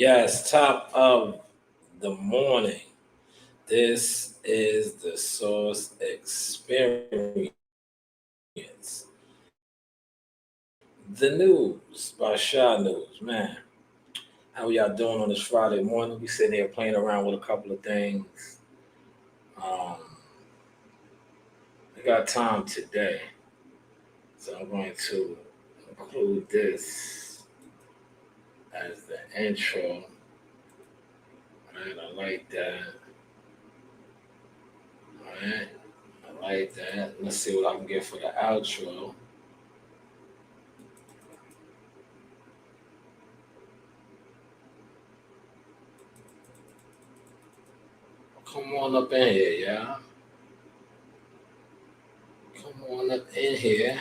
Yes, top of the morning. This is the Source Experience. The news by Shanewz, man. How y'all doing on this Friday morning? We sitting here playing around with a couple of things. Um, I got time today, so I'm going to include this as the intro. Alright, I like that. Alright, I like that. Let's see what I can get for the outro. Come on up in here, y'all. Come on up in here.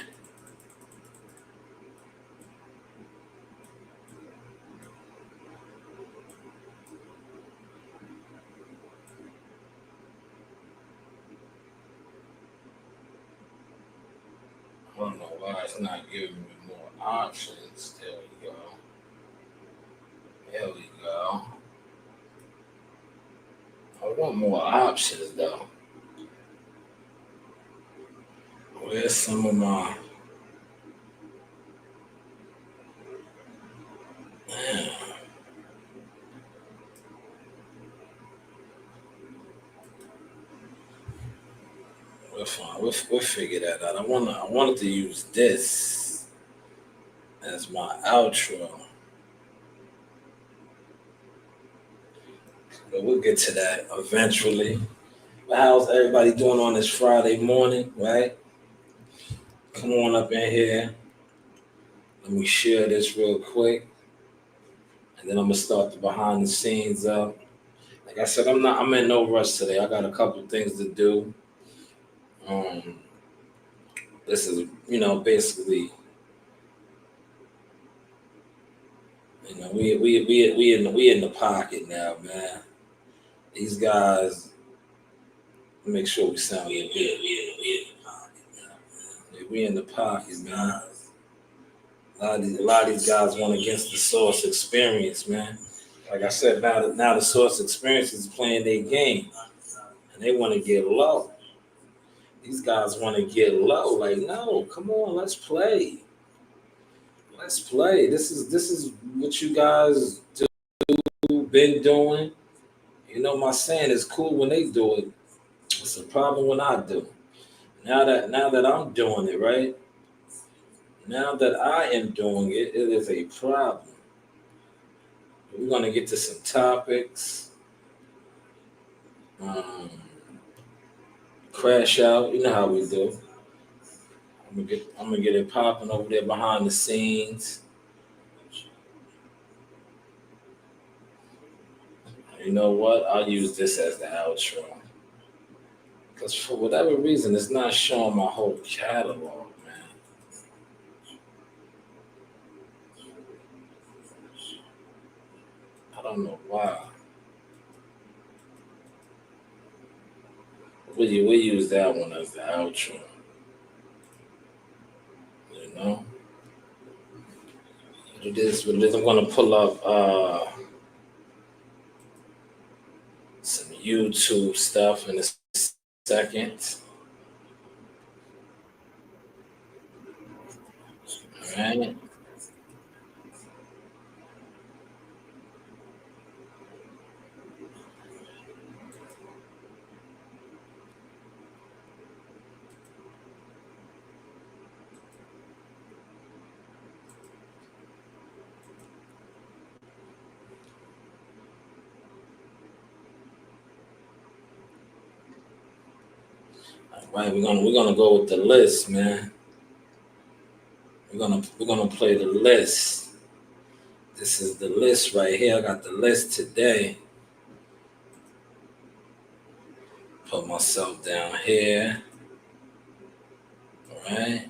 I don't know why it's not giving me more options. There we go. There we go. I want more options though. Where's some of my man? We're fine. We'll figure that out. I wanted to use this as my outro. But we'll get to that eventually. But how's everybody doing on this Friday morning, right? Come on up in here. Let me share this real quick. And then I'm gonna start the behind the scenes up. Like I said, I'm in no rush today. I got a couple things to do. Um, this is, basically, we in the pocket now, man. These guys, make sure we sound good. We in the pocket now. Yeah, we in the pocket, man. A lot of these guys went against the Source Experience, man. Like I said, now the Source Experience is playing their game, and they want to get low. These guys want to get low. Like, no, come on, let's play. Let's play. This is what you guys been doing. My saying is cool when they do it. It's a problem when I do. Now that I'm doing it, right? Now that I am doing it, it is a problem. We're gonna get to some topics. Um, Crash out. You know how we do. I'm gonna get it popping over there behind the scenes. You know what? I'll use this as the outro. Because for whatever reason, it's not showing my whole catalog, man. I don't know why. We use that one as the outro. You know? It is what it is. I'm gonna pull up some YouTube stuff in a second. All right. All right, we're gonna go with the list, man. We're gonna play the list. This is the list right here. I got the list today. Put myself down here. All right.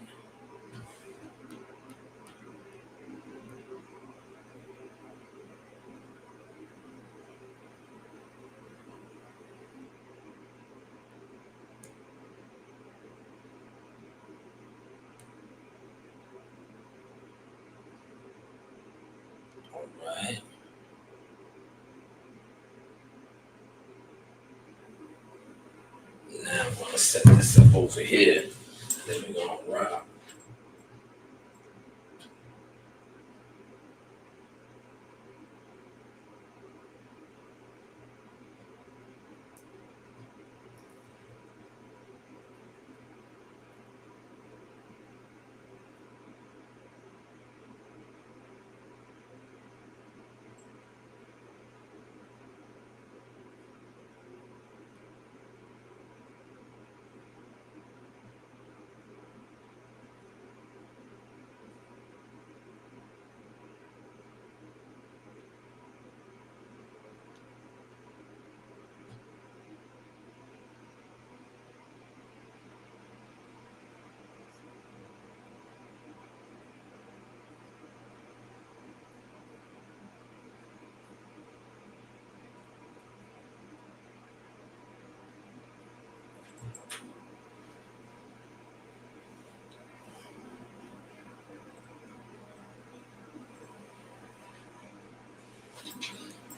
All right. Let's set this up over here. Then we're gonna rock.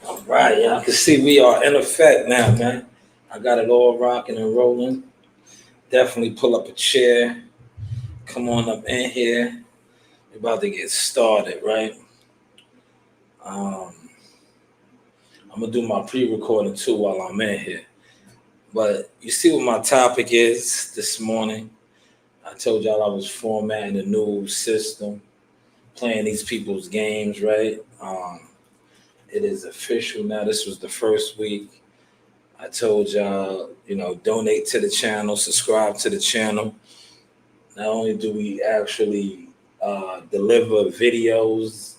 All right, y'all can see we are in effect now, man. I got it all rocking and rolling. Definitely pull up a chair. Come on up in here. We're about to get started, right? I'm gonna do my pre-recording too while I'm in here. But you see what my topic is this morning. I told y'all I was formatting a new system, playing these people's games, right? It is official now. This was the first week. I told y'all, donate to the channel, subscribe to the channel. Not only do we actually deliver videos,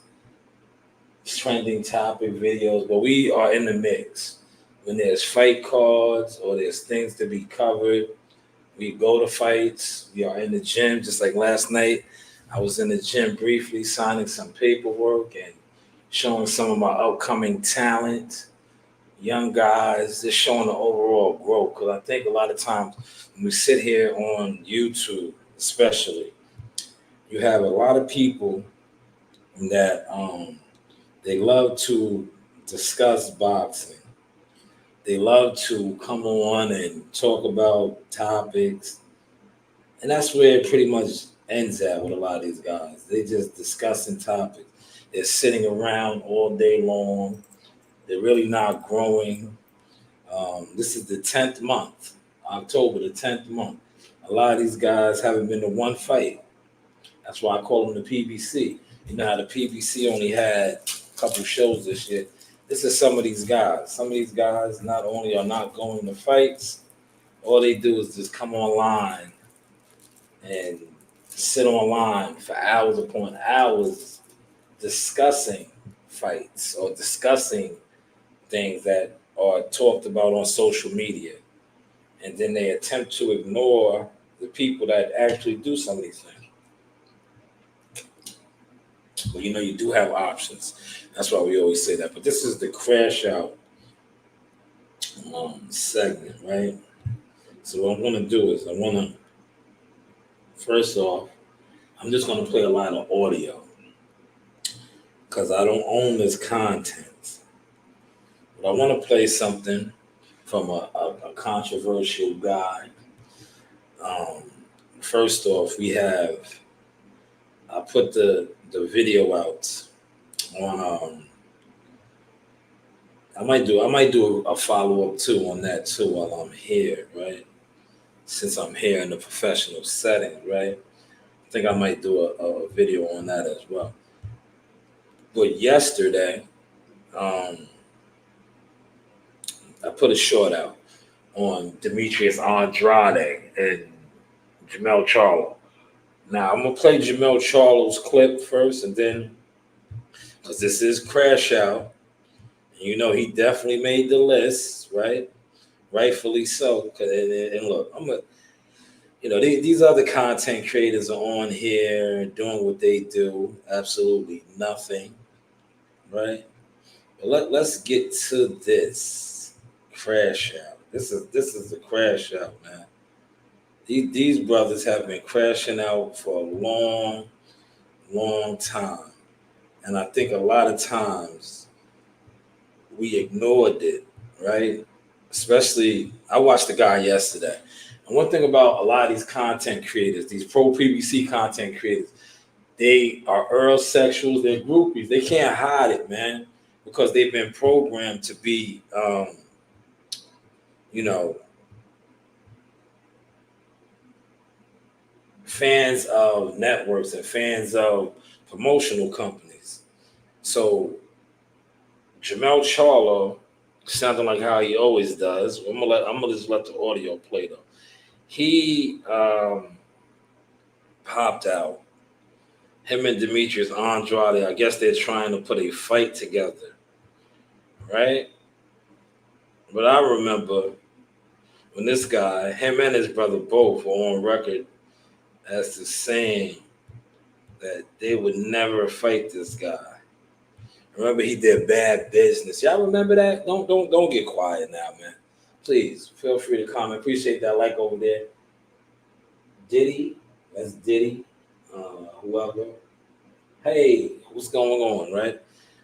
trending topic videos, but we are in the mix. When there's fight cards or there's things to be covered, we go to fights. We are in the gym, just like last night. I was in the gym briefly signing some paperwork and showing some of my upcoming talent, young guys, just showing the overall growth. Because I think a lot of times when we sit here on YouTube, especially, you have a lot of people that they love to discuss boxing. They love to come on and talk about topics. And that's where it pretty much ends at with a lot of these guys. They just discussing topics. They're sitting around all day long. They're really not growing. This is the 10th month, October, the 10th month. A lot of these guys haven't been to one fight. That's why I call them the PBC. You know how the PBC only had a couple shows this year. This is some of these guys. Some of these guys not only are not going to fights, all they do is just come online and sit online for hours upon hours discussing fights or discussing things that are talked about on social media. And then they attempt to ignore the people that actually do some of these things. But you do have options. That's why we always say that. But this is the crash out segment, right? So what I'm going to do is first off, I'm just going to play a lot of audio because I don't own this content. But I want to play something from a controversial guy. First off, I put the video out on I might do a follow-up too on that too while I'm here, right? Since I'm here in the professional setting, right? I think I might do a video on that as well. But yesterday, I put a short out on Demetrius Andrade and Jamal Charlo. Now I'm gonna play Jamal Charlo's clip first, and then because this is Crash Out, and he definitely made the list, right? Rightfully so. And look, these other content creators are on here doing what they do, absolutely nothing, right? But let's get to this Crash Out. This is the Crash Out, man. These brothers have been crashing out for a long, long time. And I think a lot of times we ignored it, right? Especially, I watched the guy yesterday. And one thing about a lot of these content creators, these pro PBC content creators, they are Earl sexuals, they're groupies. They can't hide it, man, because they've been programmed to be, you know, fans of networks and fans of promotional companies. So Jamal Charlo, sounding like how he always does. I'm gonna just let the audio play though. He popped out. Him and Demetrius Andrade, I guess they're trying to put a fight together, right? But I remember when this guy, him and his brother both were on record as to saying that they would never fight this guy. Remember, he did Bad Business. Y'all remember that? Don't get quiet now, man. Please feel free to comment. Appreciate that like over there. Diddy, that's Diddy. Whoever. Hey, what's going on, right?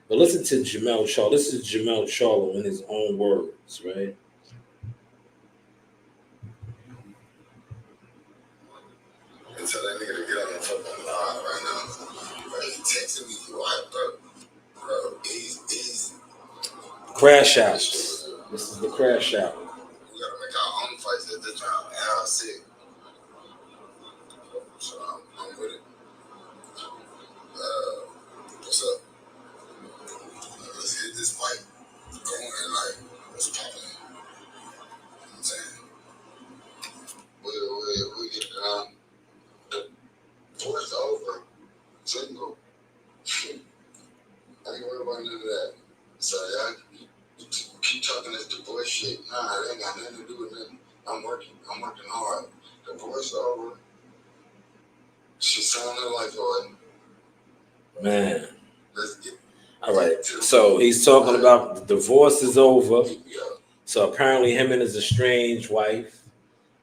But listen to Jamal Charlo. This is Jamal Charlo in his own words, right? And tell that nigga to get on the fucking line right now. Bro, he texting me, what, bro, he's crash out. This is the crash out. We gotta make our own fights at this round. And I'm sick. So I'm with it. What's up? Let's hit this fight going like what's popping. You know what I'm saying? We get the war's over. Jingle. I ain't worried about none of that. So y'all keep talking this divorce shit. Nah, it ain't got nothing to do with nothing. I'm working hard. Divorce over. She sounded like Jordan. Man. Let's get. All right. So he's talking about the divorce is over. So apparently him and his estranged wife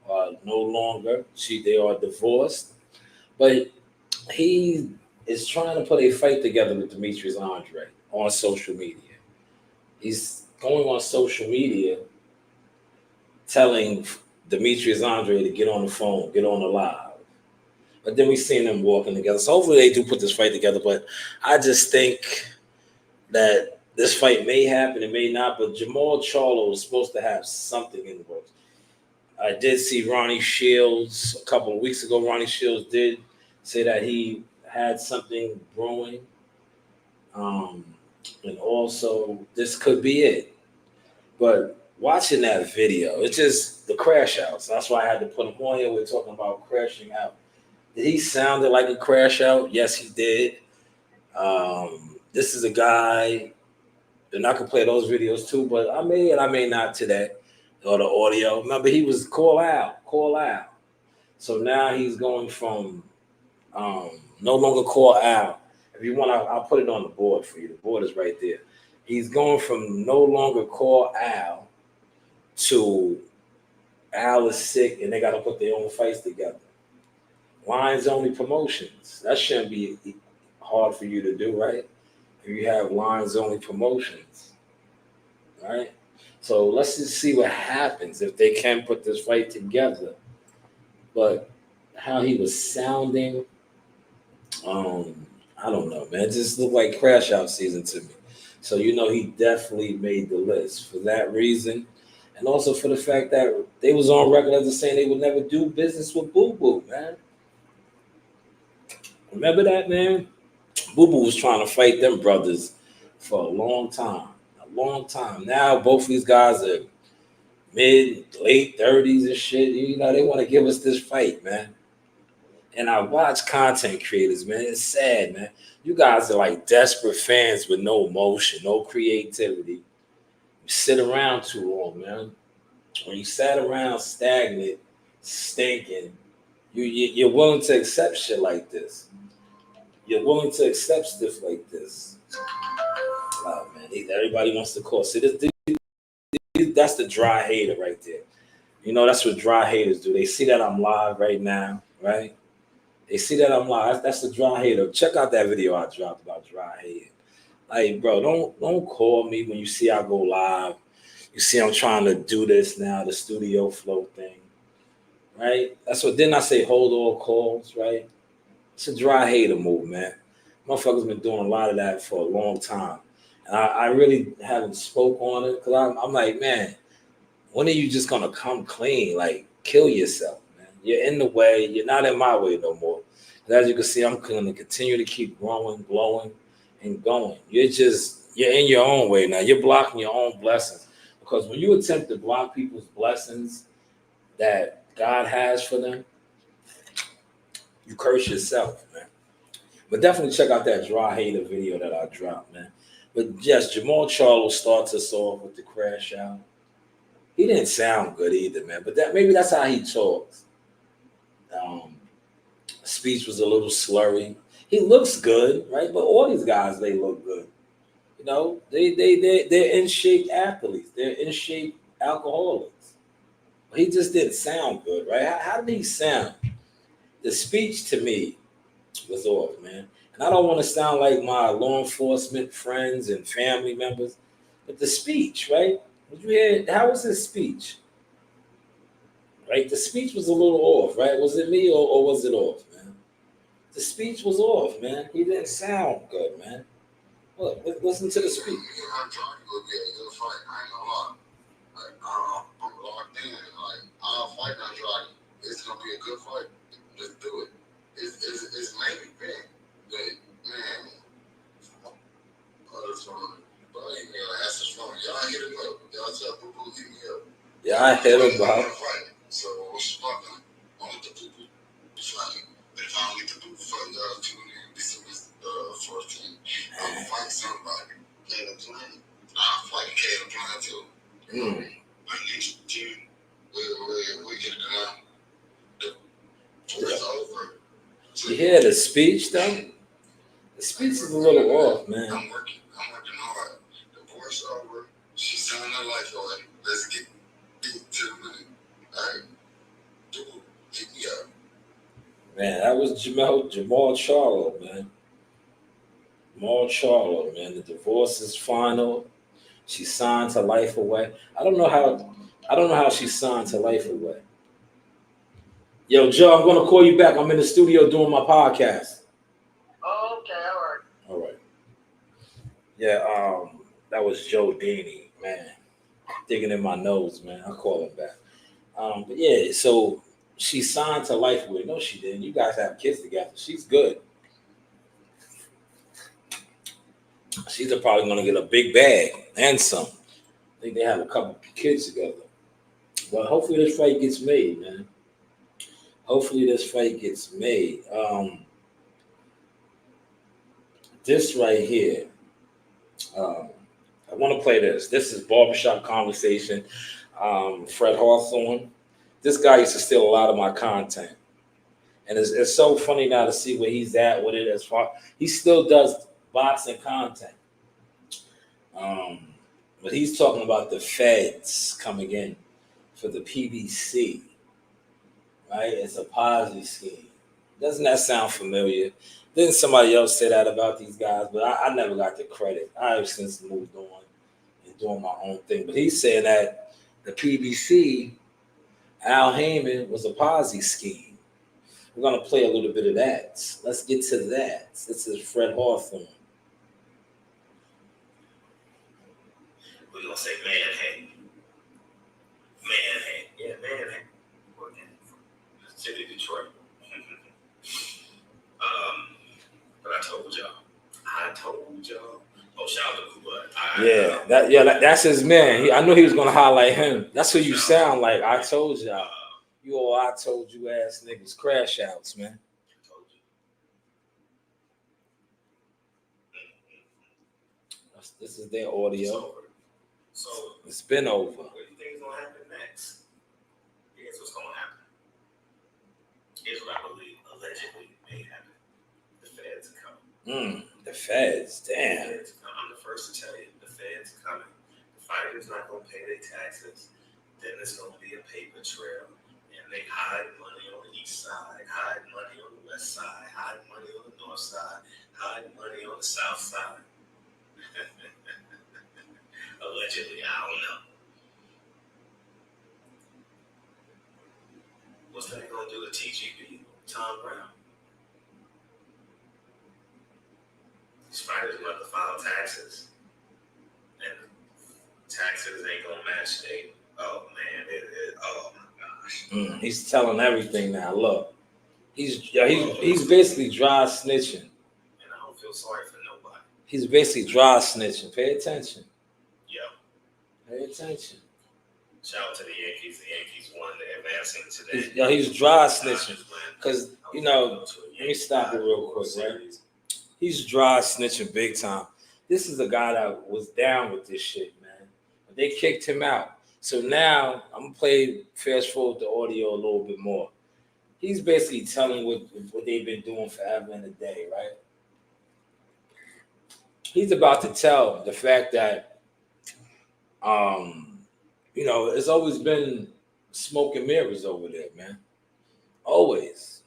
are no longer. They are divorced. But he is trying to put a fight together with Demetrius Andrade on social media. He's going on social media telling Demetrius Andrade to get on the phone, get on the live. But then we've seen them walking together. So hopefully they do put this fight together. But I just think that this fight may happen, it may not. But Jamal Charlo is supposed to have something in the works. I did see Ronnie Shields a couple of weeks ago. Ronnie Shields did say that he had something brewing. And also, this could be it. But watching that video, it's just the crash outs. That's why I had to put him on here. We're talking about crashing out. Did he sound like a crash out? Yes, he did. This is a guy, and I could play those videos too, but I may and I may not today, or the audio. Remember, he was call out. So now he's going from no longer call out. If you want, I'll put it on the board for you. The board is right there. He's going from no longer call Al to Al is sick and they got to put their own fights together. Lines only promotions. That shouldn't be hard for you to do, right? If you have lines only promotions, right? So let's just see what happens if they can put this fight together. But how he was sounding, I don't know, man. It just looked like crash out season to me. So, he definitely made the list for that reason. And also for the fact that they was on record as saying they would never do business with Boo Boo, man. Remember that, man? Boo Boo was trying to fight them brothers for a long time. Now both these guys are mid, late 30s and shit. They want to give us this fight, man. And I watch content creators, man. It's sad, man. You guys are like desperate fans with no emotion, no creativity. You sit around too long, man. When you sat around stagnant, stinking, you're willing to accept shit like this. You're willing to accept stuff like this. Oh, man. Everybody wants to call. See, that's the dry hater right there. That's what dry haters do. They see that I'm live right now, right? They see that I'm live. That's the dry hater. Check out that video I dropped about dry hating. Like, bro, don't call me when you see I go live. You see I'm trying to do this now, the studio flow thing, right? That's what. Didn't I say hold all calls, right? It's a dry hater move, man. Motherfuckers been doing a lot of that for a long time, and I really haven't spoke on it because I'm like, man, when are you just gonna come clean? Like, kill yourself, man. You're in the way. You're not in my way no more. And as you can see, I'm gonna continue to keep growing, glowing, and going. You're in your own way now. You're blocking your own blessings because when you attempt to block people's blessings that God has for them, you curse yourself, man. But definitely check out that dry hater video that I dropped, man. But yes, Jamal Charlo starts us off with the crash out. He didn't sound good either, man. But maybe that's how he talks. Um, Speech was a little slurry. He looks good, right? But all these guys, they look good. You know, they're in shape athletes. They're in shape alcoholics. He just didn't sound good, right? How did he sound? The speech to me was off, man. And I don't want to sound like my law enforcement friends and family members, but the speech, right? Did you hear? How was his speech? Right, the speech was a little off, right? Was it me or was it off, man? The speech was off, man. He didn't sound good, man. Look, listen to the speech. I'm trying to go get a good fight. I ain't gonna lie. Like, I'm locked in. Like, I'll fight that dragon. It's gonna be a good fight. Let's do it. It's mainly been that, man. Oh, that's fun. But I ain't gonna ask this phone. Y'all hit him up. Y'all tell Boo Boo hit me up. Yeah, I hit him up. So what's fucking? I want the Boo Boo fight. But if I don't get the Boo Boo fight, y'all tune in December 14th. I'm gonna fight somebody. Caleb Plant. I'll fight Caleb Plant too. Like next June, we get it done. The war's over. You hear the speech though? The speech is a little off, man. I'm working hard. The war's over. She's selling her life away. Let's get to the minute. Alright. Dude, hit me up. Man, that was Jamal Charlo, man. Jamal Charlo, man. The divorce is final. She signed her life away. I don't know how she signed her life away. Yo, Joe, I'm gonna call you back. I'm in the studio doing my podcast. Oh, okay, All right. Yeah, that was Joe Dini, man. Digging in my nose, man. I'll call him back. But yeah, so she signed her life away. No, she didn't. You guys have kids together. She's good. She's probably gonna get a big bag and some. I think they have a couple kids together. But hopefully this fight gets made, man. Hopefully this fight gets made. This right here. I want to play this. This is Barbershop Conversation. Fred Hawthorne. This guy used to steal a lot of my content. And it's so funny now to see where he's at with it. As far he still does boxing content. But he's talking about the feds coming in for the PBC. Right? It's a Ponzi scheme. Doesn't that sound familiar? Didn't somebody else say that about these guys? But I never got the credit. I have since moved on and doing my own thing. But he's saying that the PBC, Al Heyman, was a Ponzi scheme. We're going to play a little bit of that. Let's get to that. This is Fred Hawthorne. We're going to say Manhattan. Manhattan. Yeah, Manhattan. City of Detroit. But I told y'all. Oh, shout out to Kuba. That's his man. I knew he was gonna highlight him. That's who you sound like. I told y'all. You all I told you ass niggas crash outs, man. This is their audio. So it's been over. What do you think is gonna happen next? Here's what's gonna happen. Here's what I believe allegedly may happen. The feds are coming. The feds, damn. I'm the first to tell you, the feds are coming. The fighter's not going to pay their taxes. Then there's going to be a paper trail. And they hide money on the east side, hide money on the west side, hide money on the north side, hide money on the south side. Allegedly, I don't know. What's that going to do to TGB? Tom Brown. These fighters want to file taxes. And taxes ain't going to match. Oh, man. Oh, my gosh. He's telling everything now. Look. He's basically dry snitching. And I don't feel sorry for nobody. He's basically dry snitching. Pay attention. Yeah. Pay attention. Shout out to the Yankees. The Yankees won. They're advancing today. He's dry snitching. Because, let me stop it real quick, right? He's dry snitching big time. This is a guy that was down with this shit, man. They kicked him out. So now, I'm going to play fast forward the audio a little bit more. He's basically telling what they've been doing forever and a day, right? He's about to tell the fact that, it's always been smoke and mirrors over there, man. Always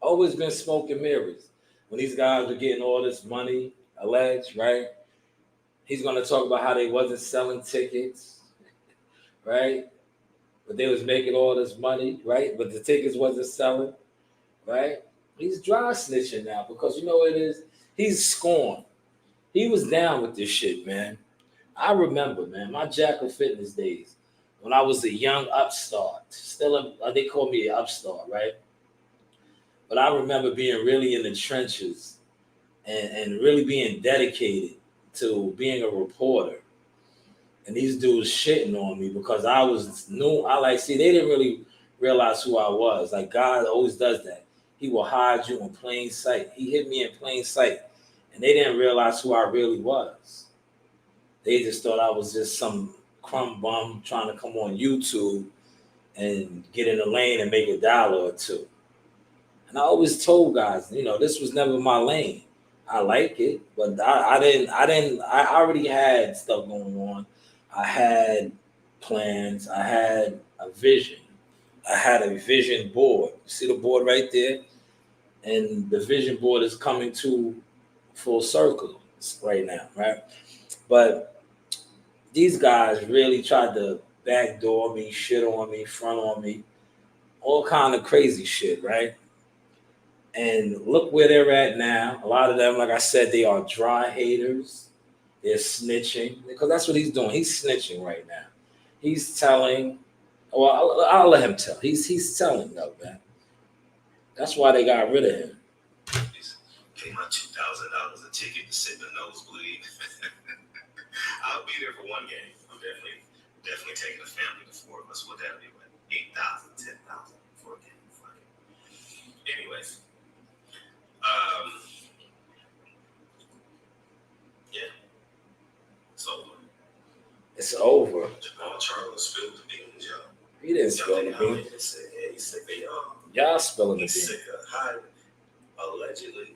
been smoke and mirrors. When these guys are getting all this money, alleged, right? He's going to talk about how they wasn't selling tickets, right? But they was making all this money, right? But the tickets wasn't selling, right? He's dry snitching now because you know what it is? He's scorned. He was down with this shit, man. I remember, man, my Jack of Fitness days when I was a young upstart. They call me an upstart, right? But I remember being really in the trenches and really being dedicated to being a reporter. And these dudes shitting on me because I was new. They didn't really realize who I was. Like, God always does that. He will hide you in plain sight. He hit me in plain sight. And they didn't realize who I really was. They just thought I was just some crumb bum trying to come on YouTube and get in the lane and make $1 or $2. And I always told guys, this was never my lane. I like it, but I already had stuff going on. I had plans. I had a vision. I had a vision board. You see the board right there? And the vision board is coming to full circle right now, right? But these guys really tried to backdoor me, shit on me, front on me, all kind of crazy shit, right? And look where they're at now. A lot of them, like I said, they are dry haters. They're snitching because that's what he's doing. He's snitching right now. He's telling. Well, I'll let him tell. He's telling though, man. That's why they got rid of him. Pay my $2,000 a ticket to sit in the nosebleed. I'll be there for one game. I'm definitely taking the family to 4 of us. What that'll be like 8,000, 10,000 for a game. Anyways. Yeah. It's over. It's over. Jamal Charlo spilled the beans, y'all. He didn't spill the beans. He's sick of y'all. Y'all spilling the beans. He's sick of hiding. Allegedly.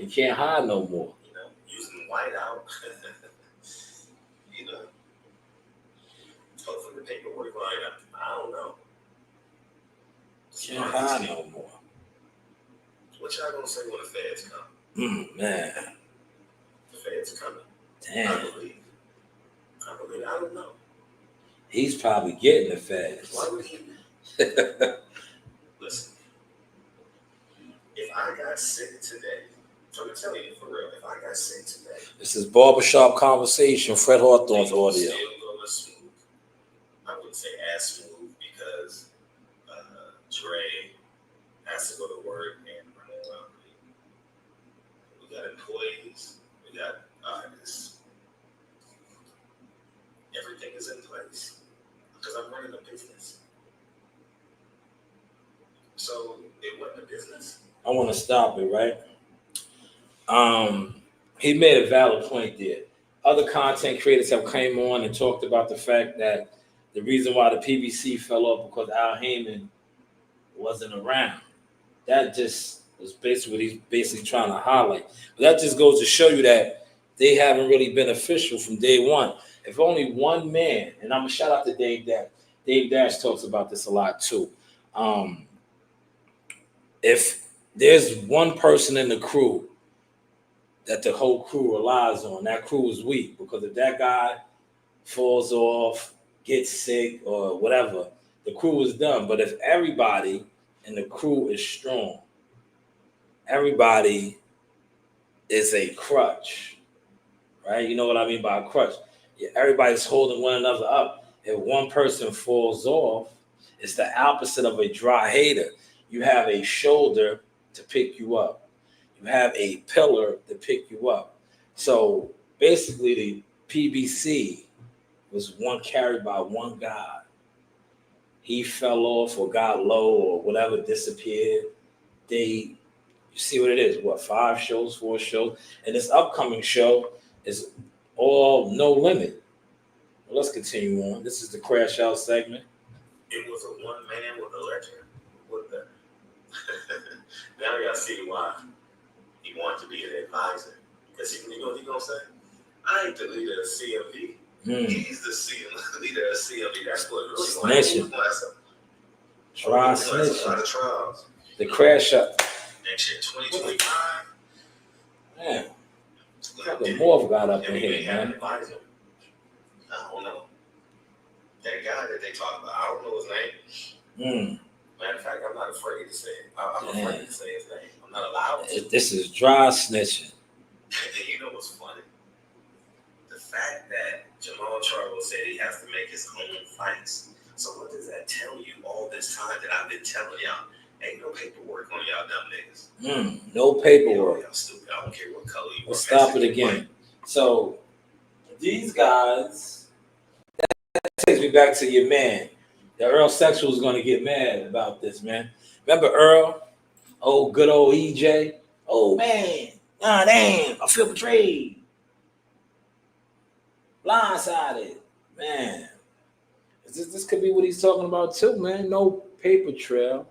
You can't hide no more. Using white out. Hopefully the paperwork line up. I don't know. Can't hide no more. What y'all gonna say when the feds come? Man. The feds coming. Damn. I believe. I don't know. He's probably getting the feds. Why would he? Listen. If I got sick today, I'm gonna tell you for real. If I got sick today, this is Barbershop Conversation. Fred Hawthorne's audio. Still going smooth. I wouldn't say as smooth because Dre has to go to work and run around. We got employees. We got artists. Everything is in place because I'm running a business. So it wasn't a business. I want to stop it, right? He made a valid point there. Other content creators have came on and talked about the fact that the reason why the PBC fell off because Al Heyman wasn't around. That just was basically what he's basically trying to highlight. But that just goes to show you that they haven't really been official from day one. If only one man, and I'm going to shout out to Dave Dash. Dave Dash talks about this a lot too. If there's one person in the crew that the whole crew relies on, that crew is weak. Because if that guy falls off, gets sick, or whatever, the crew is done. But if everybody in the crew is strong, everybody is a crutch, right? You know what I mean by a crutch? Yeah, everybody's holding one another up. If one person falls off, it's the opposite of a dry hater. You have a shoulder to pick you up. You have a pillar to pick you up. So basically, the PBC was one carried by one guy. He fell off or got low or whatever, disappeared. You see what it is? What, 5 shows, 4 shows? And this upcoming show is all No Limit. Well, let's continue on. This is the Crash Out segment. It was a one man with a legend. With the now y'all see why he wanted to be an advisor. Because you know what he gonna say? I ain't the leader of CMV. He's the leader of CMV. That's what really snitching. Try snitching. A lot of trials. The Crash Out. Next year, 2025. Man, the Morph got up in here, man. Advisor. I don't know. That guy that they talk about, I don't know his name. Matter of fact, I'm not afraid to say it. I'm afraid to say his name. I'm not allowed to. This is dry snitching. And you know what's funny? The fact that Jamal Charlo said he has to make his own fights. So what does that tell you all this time that I've been telling y'all? Ain't no paperwork on y'all dumb niggas. No paperwork. Y'all stupid. I don't care what color you are. Let's stop it again. So these guys, that takes me back to your man. The Earl Sexual is going to get mad about this, man. Remember Earl? Oh, good old EJ. Oh, man. Ah, damn. I feel betrayed. Blindsided. Man. This could be what he's talking about too, man. No paper trail.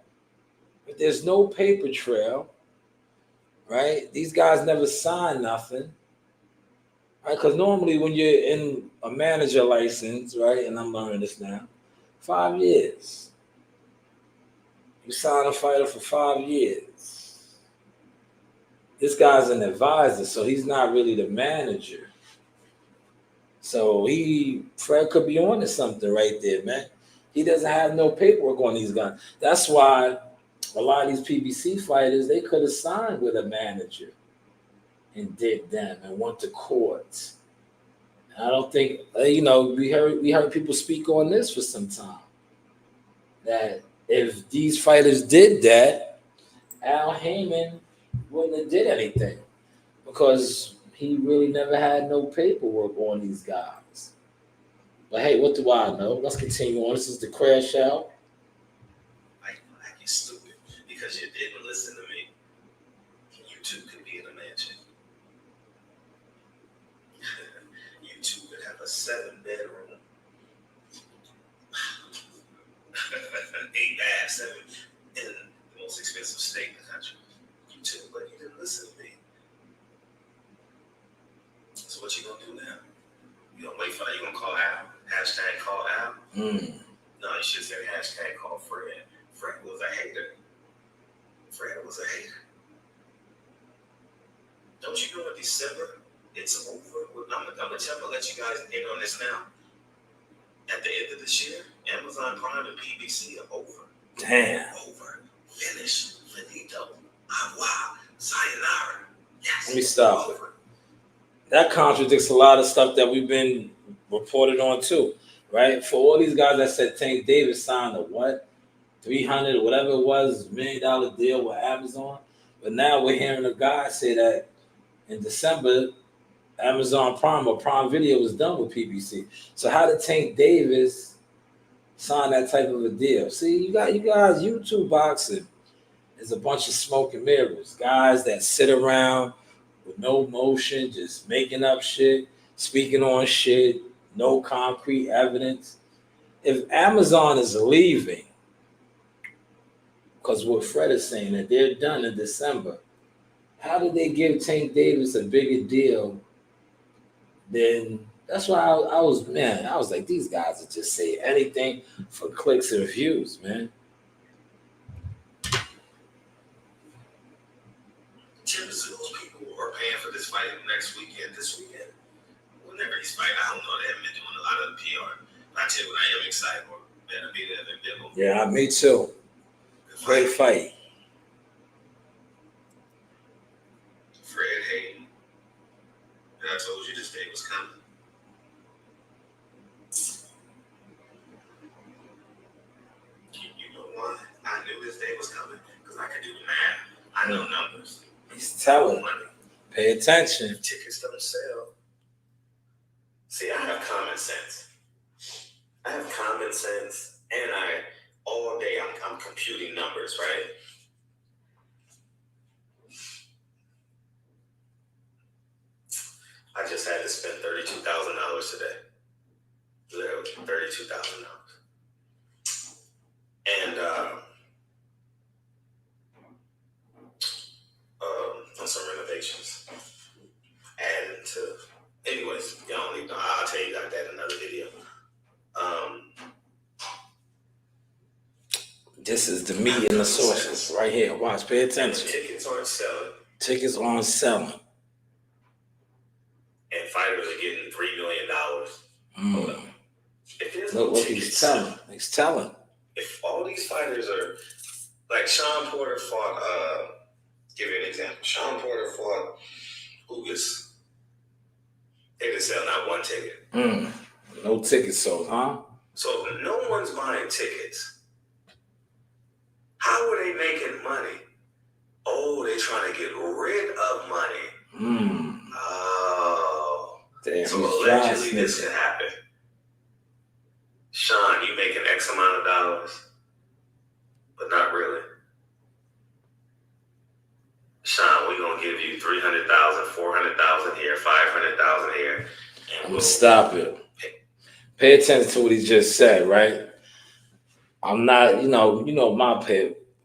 If there's no paper trail, right? These guys never sign nothing. Right? Because normally when you're in a manager license, right, and I'm learning this now, 5 years. You sign a fighter for 5 years. This guy's an advisor, so he's not really the manager. So Fred could be on to something right there, man. He doesn't have no paperwork on these guys. That's why a lot of these PBC fighters, they could have signed with a manager and did them and went to court. I don't think, we heard people speak on this for some time. That if these fighters did that, Al Heyman wouldn't have did anything because he really never had no paperwork on these guys. But hey, what do I know? Let's continue on. This is the Crash Out. Like you're stupid because you didn't listen to me. You too could be in a mansion. You too could have a 7-bedroom, 8 bath, 7 in the most expensive state in the country. You too, but you didn't listen to me. So what you gonna do now? You gonna wait for that? You gonna call Al? Hashtag call Al? No, you should say hashtag call Fred. Fred was a hater. Don't you know in December it's over? I'm gonna let you guys in on this now. At the end of this year, Amazon Prime and PBC are over. Damn. Over. Finish. Finito. Wow. Sayonara. Yes. Let me stop. Over. That contradicts a lot of stuff that we've been reported on too, right? For all these guys that said Tank Davis signed a what? 300 or whatever it was, $1 million deal with Amazon. But now we're hearing a guy say that in December, Amazon Prime or Prime Video was done with PBC. So how did Tank Davis sign that type of a deal? See, you guys, YouTube boxing is a bunch of smoke and mirrors. Guys that sit around with no motion, just making up shit, speaking on shit, no concrete evidence. If Amazon is leaving, because what Fred is saying, that they're done in December, how did they give Tank Davis a bigger deal than... That's why I was like, these guys would just say anything for clicks and views, man. Those people are paying for this fight this weekend. Whenever he's fighting, I don't know, they haven't been doing a lot of the PR. But I tell you what I am excited for. Better be there than Dibble. Yeah, me too. Great fight. Fred Hayden. And I told you this day was coming. You know why? I knew this day was coming because I could do the math. I know numbers. He's telling. Money. Pay attention. Tickets don't sell. See, I have common sense. And all day I'm computing numbers, right? I just had to spend $32,000 today. Literally $32,000. And on some renovations. Adding to, anyways, y'all don't need to know. I'll tell you about that in another video. This is the meat and the sauces right here. Watch, pay attention. Tickets aren't selling. Tickets aren't selling. And fighters are getting $3 million. Hold up. If there's Look no what tickets he's telling. He's telling. If all these fighters are like Sean Porter fought, give you an example. Sean Porter fought Ugas. They didn't sell not one ticket. No tickets sold, huh? So if no one's buying tickets, how are they making money? Oh, they're trying to get rid of money. Oh. Damn, So allegedly this could happen. Sean, you making X amount of dollars, but not really. Sean, we're going to give you $300,000, $400,000 here, $500,000 here. I'm going to stop it. Pay attention to what he just said, right? I'm not, you know my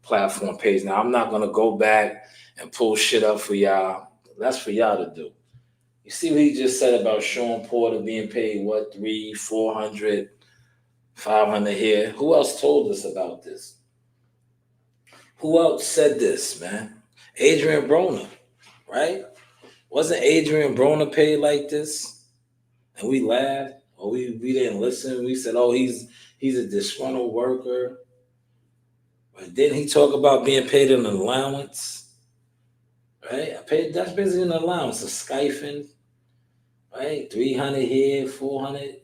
platform page now. I'm not going to go back and pull shit up for y'all. That's for y'all to do. You see what he just said about Sean Porter being paid, what, $300, $400, $500 here? Who else told us about this? Who else said this, man? Adrian Broner, right? Wasn't Adrian Broner paid like this? And we laughed, or we didn't listen. We said, oh, he's a disgruntled worker. But didn't he talk about being paid an allowance? Right? That's basically an allowance, a skyphing, right? 300 here, 400,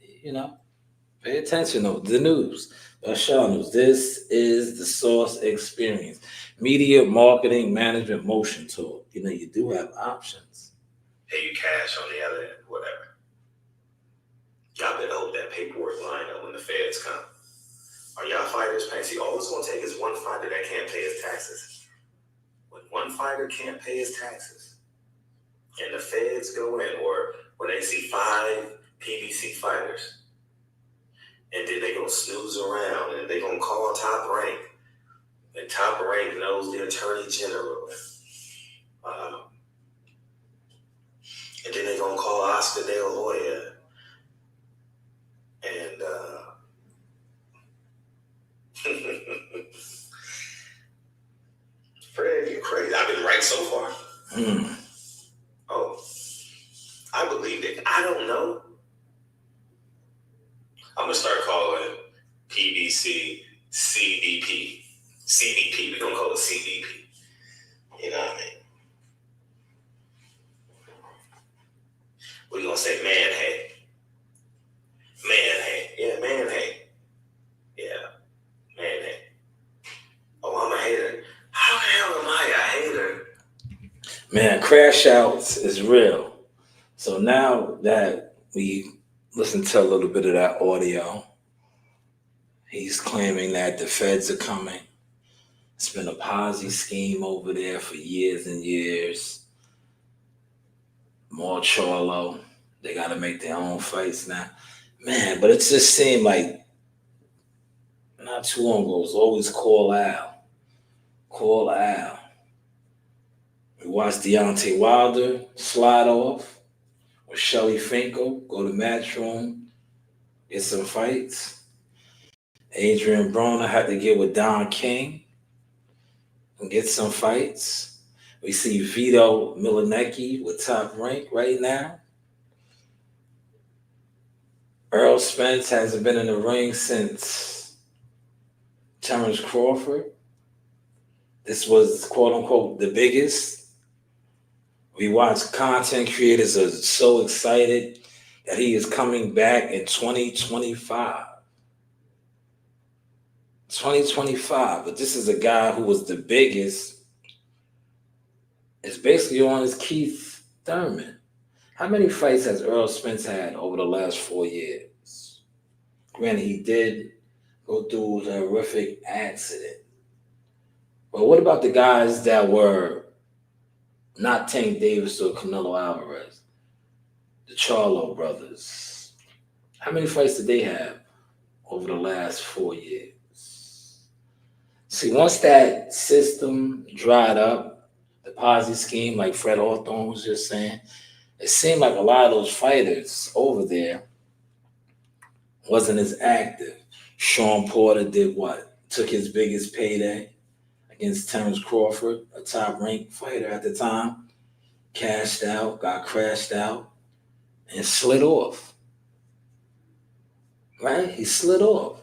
Pay attention to the news. Shanewz, this is the Source Experience. Media, marketing, management, motion tool. You do have options. Pay you cash on the other end, whatever. Y'all better hope that paperwork line up when the feds come. Are y'all fighters paying? See, all it's going to take is one fighter that can't pay his taxes. When one fighter can't pay his taxes, and the feds go in, or when they see 5 PBC fighters, and then they're going to snooze around, and they're going to call Top Rank, and Top Rank knows the Attorney General. And then they're going to call Oscar De La Hoya. And Fred, you crazy. I've been right so far. Oh, I believe it. I don't know. I'm going to start calling PBC CDP. CDP. We're going to call it CDP. You know what I mean? We're going to say man hey. Man hey. Yeah, man hey. Yeah, man hey. Oh, I'm a hater. How the hell am I a hater? Man, crash outs is real. So now that we listen to a little bit of that audio, he's claiming that the feds are coming. It's been a Ponzi scheme over there for years and years. Jamal Charlo, they got to make their own fights now. Man, but it just seemed like not too long ago, it was always call Al. Call Al. We watched Deontay Wilder slide off with Shelly Finkel, go to Matchroom, get some fights. Adrian Broner had to get with Don King and get some fights. We see Vito Milanecki with Top Rank right now. Earl Spence hasn't been in the ring since Terrence Crawford. This was quote unquote the biggest. We watch content creators are so excited that he is coming back in 2025. 2025. But this is a guy who was the biggest. It's basically on his Keith Thurman. How many fights has Earl Spence had over the last 4 years? Granted, he did go through a horrific accident. But what about the guys that were not Tank Davis or Canelo Alvarez? The Charlo brothers. How many fights did they have over the last 4 years? See, once that system dried up, the Ponzi scheme, like Fred Hawthorne was just saying, it seemed like a lot of those fighters over there wasn't as active. Sean Porter did what? Took his biggest payday against Terrence Crawford, a top-ranked fighter at the time, cashed out, got crashed out, and slid off. Right? He slid off.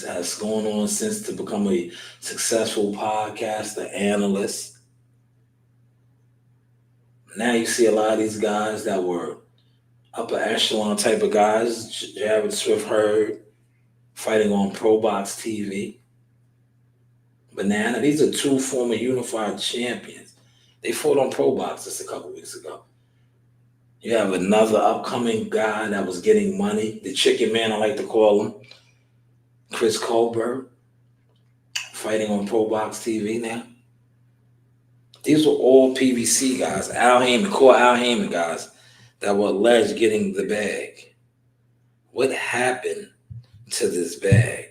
That's going on since to become a successful podcaster, analyst. Now you see a lot of these guys that were upper echelon type of guys, Jared Swift Hurd, fighting on Pro Box TV. Banana, these are two former unified champions. They fought on Pro Box just a couple weeks ago. You have another upcoming guy that was getting money, the chicken man, I like to call him, Chris Colbert, fighting on Pro Box TV now. These were all PBC guys, Al Heyman guys that were alleged getting the bag. What happened to this bag?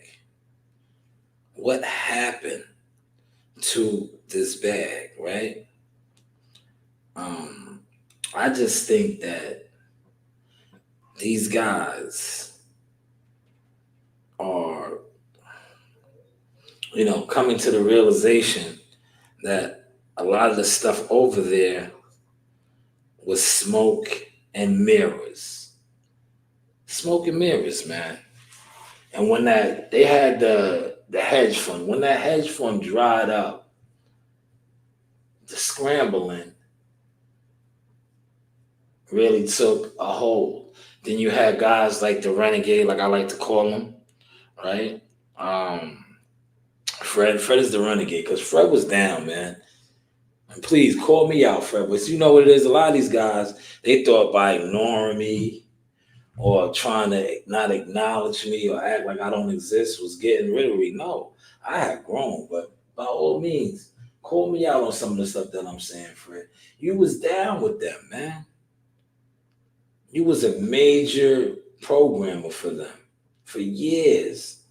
What happened to this bag, right? I just think that these guys are, coming to the realization that a lot of the stuff over there was smoke and mirrors. Smoke and mirrors, man. And when they had the hedge fund, when that hedge fund dried up, the scrambling really took a hold. Then you had guys like the Renegade, like I like to call him, right? Fred is the Renegade because Fred was down, man. And please call me out, Fred. But you know what it is? A lot of these guys, they thought by ignoring me or trying to not acknowledge me or act like I don't exist was getting rid of me. No, I had grown, but by all means, call me out on some of the stuff that I'm saying, Fred. You was down with them, man. You was a major programmer for them for years.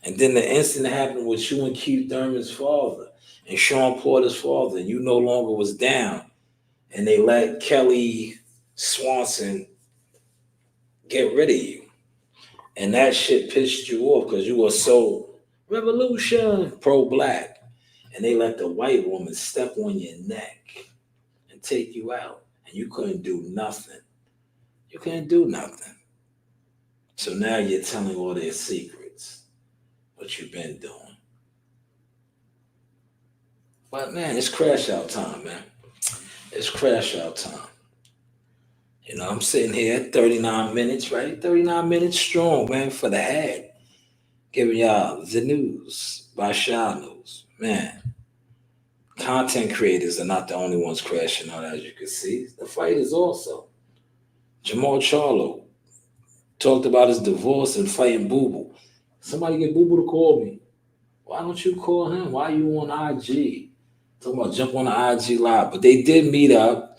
And then the incident happened with you and Keith Thurman's father and Sean Porter's father, and you no longer was down. And they let Kelly Swanson get rid of you. And that shit pissed you off because you were so revolution, pro-black. And they let the white woman step on your neck and take you out. And you couldn't do nothing. You can't do nothing. So now you're telling all their secrets, what you've been doing. But man, it's crash out time, man. It's crash out time. I'm sitting here at 39 minutes, right? 39 minutes strong, man, for the head. Giving y'all the news by Shanewz. Man, content creators are not the only ones crashing out, as you can see. The fighters also. Jamal Charlo talked about his divorce and fighting Boo Boo. Somebody get Boo Boo to call me. Why don't you call him? Why are you on IG? Talking about jump on the IG live. But they did meet up.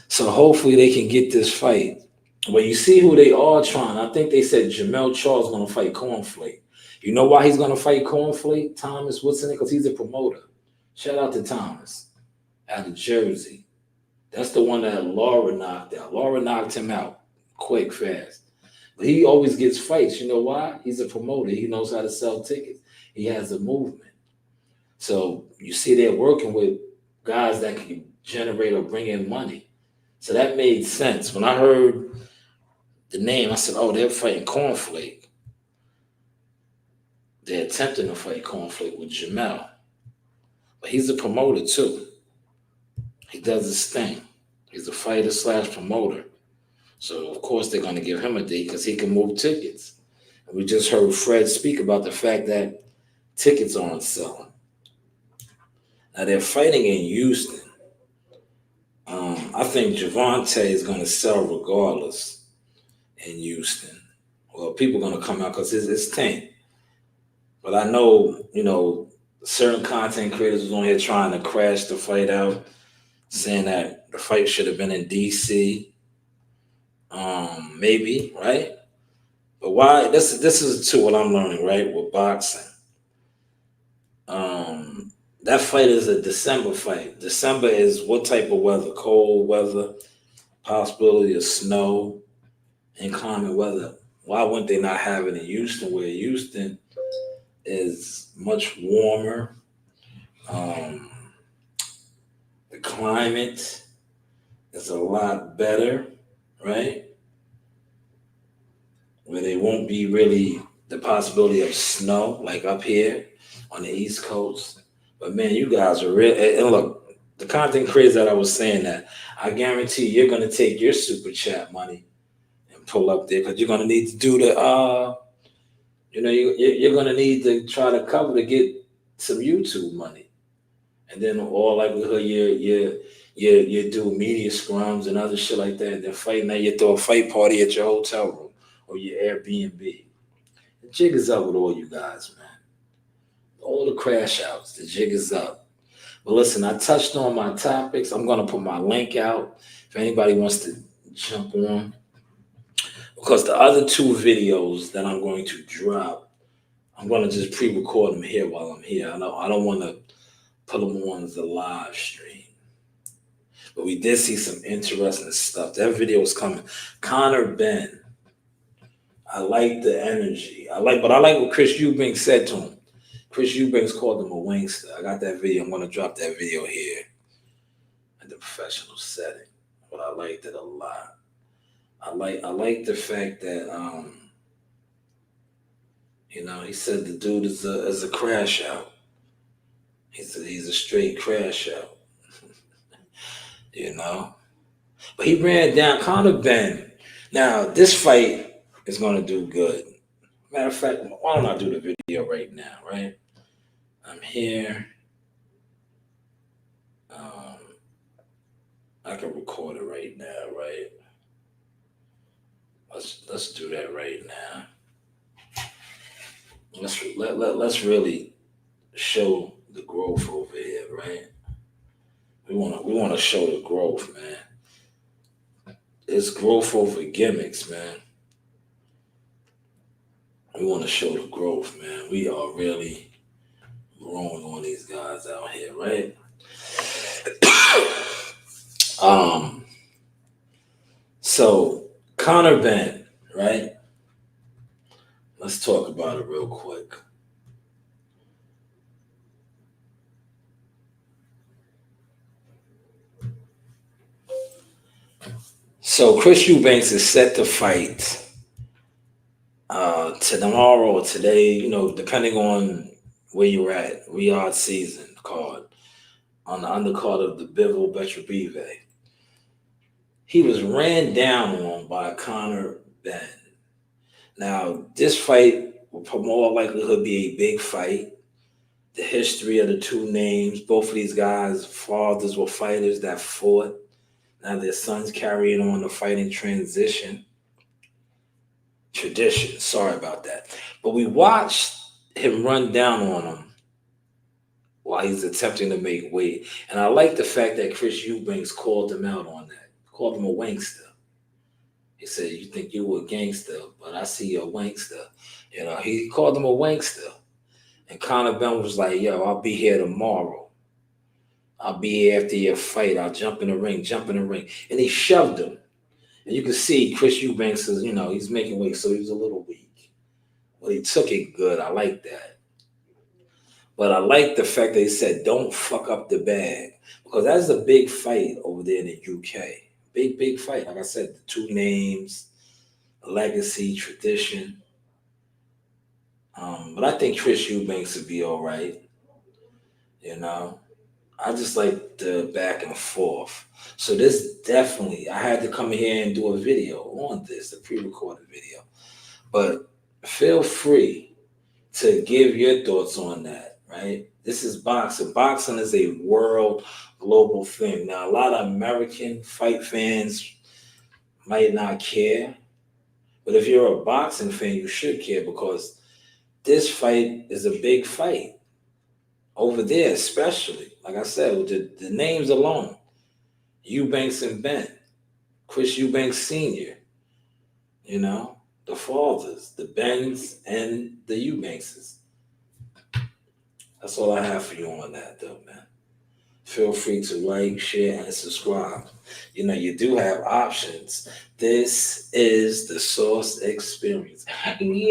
So hopefully they can get this fight. Well, you see who they are trying. I think they said Jamal Charlo is going to fight Cornflake. You know why he's going to fight Cornflake? Thomas Woodson? Because he's a promoter. Shout out to Thomas out of Jersey. That's the one that Laura knocked out. Laura knocked him out quick, fast. But he always gets fights. You know why? He's a promoter. He knows how to sell tickets. He has a movement. So you see they're working with guys that can generate or bring in money. So that made sense. When I heard the name, I said, oh, they're fighting Cornflake. They're attempting to fight conflict with Jamal. But he's a promoter too. He does his thing. He's a fighter slash promoter. So of course they're going to give him a date because he can move tickets. And we just heard Fred speak about the fact that tickets aren't selling. Now they're fighting in Houston. I think Javante is going to sell regardless in Houston. Well, people are going to come out because it's Tank. But I know, certain content creators was on here trying to crash the fight out, saying that the fight should have been in DC. Maybe, right? But why? This is too what I'm learning, right, with boxing. That fight is a December fight. December is what type of weather? Cold weather, possibility of snow, inclement weather. Why wouldn't they not have it in Houston, where Houston is much warmer? The climate is a lot better, right? Where there won't be really the possibility of snow like up here on the East Coast. But man, you guys are real. And look, the content creators that I was saying that, I guarantee you're going to take your super chat money and pull up there because you're going to need to do the, you're going to need to try to cover to get some YouTube money. And then all likelihood, you do media scrums and other shit like that. And then fighting that, you throw a fight party at your hotel room or your Airbnb. The jig is up with all you guys, man. All the crash outs, the jig is up. But listen, I touched on my topics. I'm going to put my link out if anybody wants to jump on. Because the other two videos that I'm going to drop, I'm going to just pre-record them here while I'm here. I don't want to put them on the live stream. But we did see some interesting stuff. That video was coming. Conor Ben. I like the energy. But I like what Chris Eubank said to him. Chris Eubanks called him a wingster. I got that video. I'm going to drop that video here in the professional setting. But I liked it a lot. I like the fact that he said the dude is a crash out. He's a straight crash out. But he ran down Conor Ben. Now this fight is going to do good. Matter of fact, why don't I do the video right now, right? I'm here. I can record it right now, right? Let's do that right now. Let's really show the growth over here, right? We want to show the growth, man. It's growth over gimmicks, man. We want to show the growth, man. We are really growing on these guys out here, right? So Conor Ben, right? Let's talk about it real quick. So Chris Eubanks is set to fight tomorrow or today, depending on where you're at. Riyadh season card on the undercard of the Bivol Betrabive. He was ran down on by Conor Ben. Now, this fight will more likelihood be a big fight. The history of the two names, both of these guys' fathers were fighters that fought. Now their sons carrying on the fighting tradition. Sorry about that. But we watched him run down on him while he's attempting to make weight. And I like the fact that Chris Eubanks called him out on that. Called him a wankster. He said, you think you a gangster, but I see you a wankster. He called him a wankster. And Conor Ben was like, yo, I'll be here tomorrow. I'll be here after your fight. I'll jump in the ring. And he shoved him. And you can see Chris Eubanks is, he's making weight, so he was a little weak. But he took it good. I like that. But I like the fact that he said, don't fuck up the bag. Because that's a big fight over there in the UK. Big fight. Like I said, the two names, legacy, tradition. But I think Chris Eubanks would be all right. You know, I just like the back and forth. So this definitely, I had to come here and do a video on this, a pre-recorded video. But feel free to give your thoughts on that, right? This is boxing. Boxing is a world global thing. Now, a lot of American fight fans might not care, but if you're a boxing fan, you should care because this fight is a big fight over there, especially. Like I said, with the names alone, Eubanks and Ben, Chris Eubanks Sr., you know, the fathers, the Bens and the Eubankses. That's all I have for you on that, though, man. Feel free to like, share, and subscribe. You know, you do have options. This is the Source Experience. Yachty.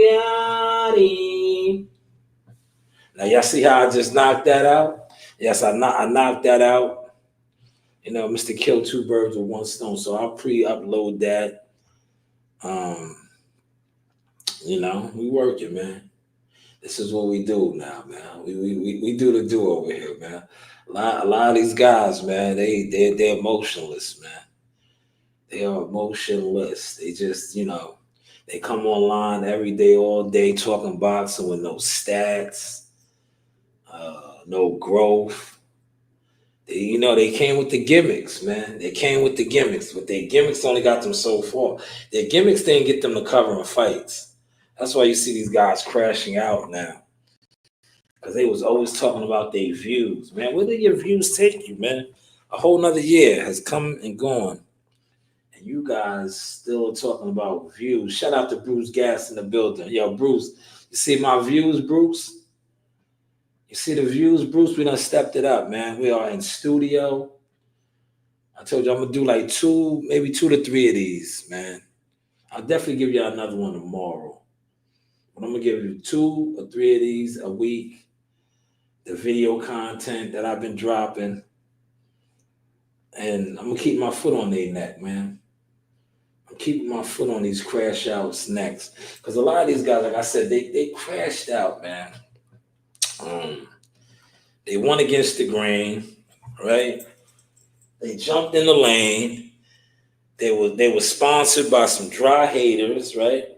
Now, y'all see how I just knocked that out? Yes, I knocked that out. You know, Mr. Kill two birds with one stone. So I'll pre-upload that. You know, we working, man. This is what we do now, man. We do the do over here, man. A lot of these guys, man, they're emotionless, man. They are emotionless. They just, you know, they come online every day, all day, talking boxing with no stats, no growth. You know, they came with the gimmicks, man. They came with the gimmicks, but their gimmicks only got them so far. Their gimmicks didn't get them to cover in fights. That's why you see these guys crashing out now. Because they was always talking about their views. Man, where did your views take you, man? A whole nother year has come and gone. And you guys still are talking about views. Shout out to Bruce Gas in the building. Yo, Bruce, you see my views, Bruce? You see the views, Bruce? We done stepped it up, man. We are in studio. I told you I'm going to do like maybe 2 to 3 of these, man. I'll definitely give you another one tomorrow. But I'm going to give you 2 or 3 of these a week. The video content that I've been dropping. And I'm going to keep my foot on their neck, man. I'm keeping my foot on these crash outs next. Because a lot of these guys, like I said, they crashed out, man. They won against the grain, right? They jumped in the lane. They were sponsored by some dry haters, right?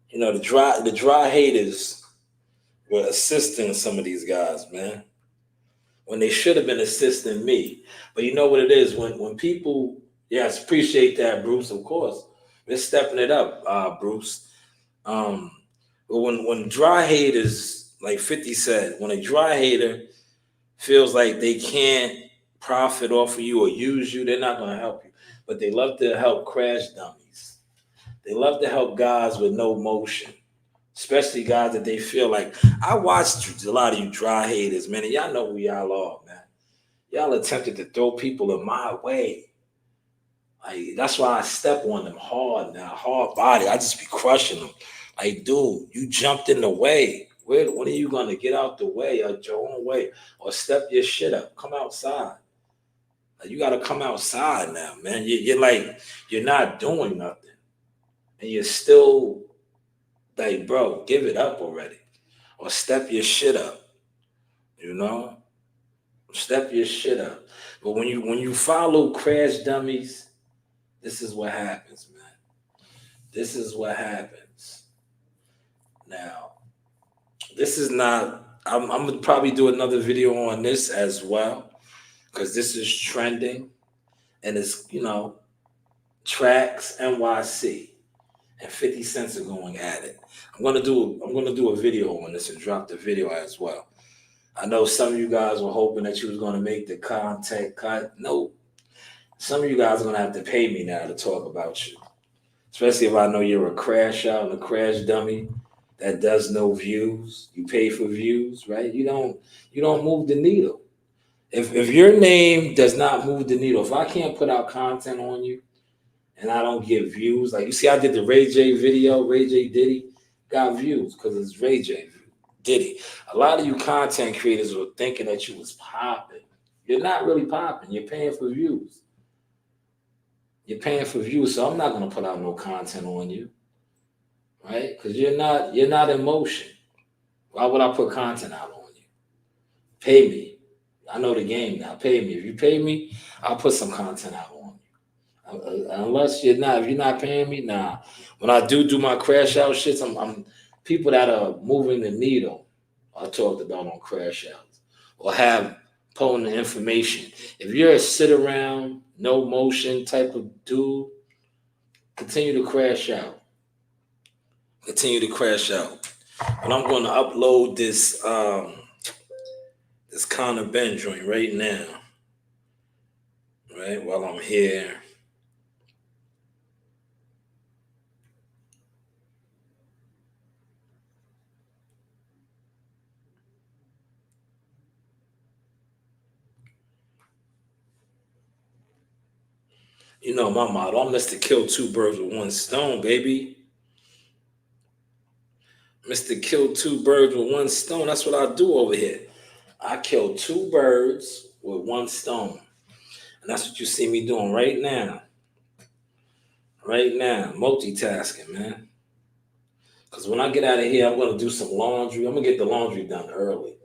You know, the dry haters were assisting some of these guys, man, when they should have been assisting me. But you know what it is? When people, yes, appreciate that, Bruce, of course. We're stepping it up, Bruce. But when dry haters, like 50 said, when a dry hater feels like they can't profit off of you or use you, they're not going to help you. But they love to help crash dummies. They love to help guys with no motion, especially guys that they feel like. I watched a lot of you dry haters, man, and y'all know who y'all are, man. Y'all attempted to throw people in my way. Like, that's why I step on them hard now, hard body. I just be crushing them. Like, dude, you jumped in the way. When are you going to get out the way or your own way or step your shit up? Come outside. Like, you got to come outside now, man. You're like, you're not doing nothing. And you're still like, bro, give it up already. Or step your shit up. You know? Step your shit up. But when you follow crash dummies, this is what happens, man. This is what happens. Now, this is not, I'm going to probably do another video on this as well, because this is trending, and it's, you know, Tracks NYC, and 50 cents are going at it. I'm gonna do a video on this and drop the video as well. I know some of you guys were hoping that you was gonna make the content cut. Nope. Some of you guys are gonna have to pay me now to talk about you, especially if I know you're a crash out and a crash dummy that does no views. You pay for views, right? You don't move the needle. If your name does not move the needle, if I can't put out content on you and I don't get views, like you see, I did the Ray J video, Ray J Diddy got views because it's Ray J Diddy. A lot of you content creators were thinking that you was popping. You're not really popping. You're paying for views. You're paying for views, so I'm not gonna put out no content on you. Right? Because you're not in motion. Why would I put content out on you? Pay me. I know the game now. Pay me. If you pay me, I'll put some content out on you. Unless you're not, if you're not paying me, nah. When I do my crash out shits, I'm people that are moving the needle. I talked about on crash outs or have potent information. If you're a sit around, no motion type of dude, continue to crash out. Continue to crash out. But I'm going to upload this Conor Ben joint right now. Right while I'm here. You know my motto. I'm Mr. Kill Two Birds with One Stone, baby. Mr. Kill Two Birds with One Stone. That's what I do over here. I kill two birds with one stone. And that's what you see me doing right now. Right now. Multitasking, man. Because when I get out of here, I'm going to do some laundry. I'm going to get the laundry done early.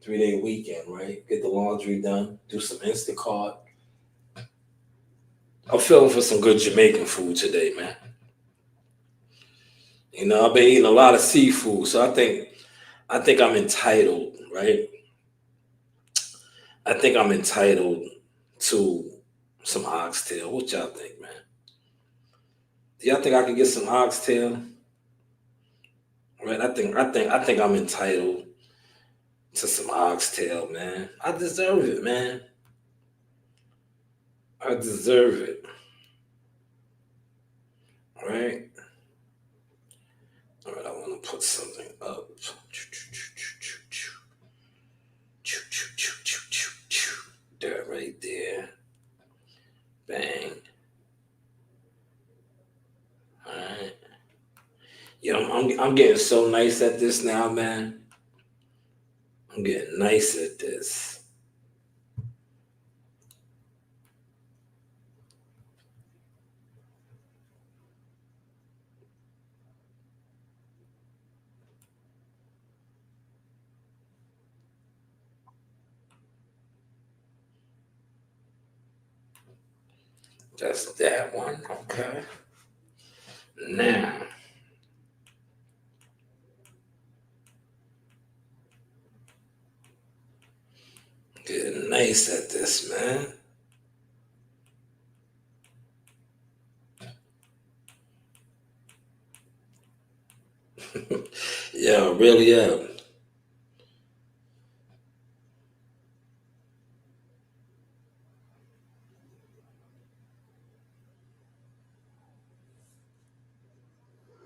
3-day weekend, right? Get the laundry done. Do some Instacart. I'm feeling for some good Jamaican food today, man. You know, I've been eating a lot of seafood, so I think I'm entitled, right? I think I'm entitled to some oxtail. What y'all think, man? Do y'all think I can get some oxtail? Right? I think I'm entitled to some oxtail, man. I deserve it, man. I deserve it. All right? All right, I want to put something up. That right there. Bang. All right. I'm getting so nice at this now, man. I'm getting nice at this. Just that one, okay. Now, getting nice at this, man. Yeah, really am.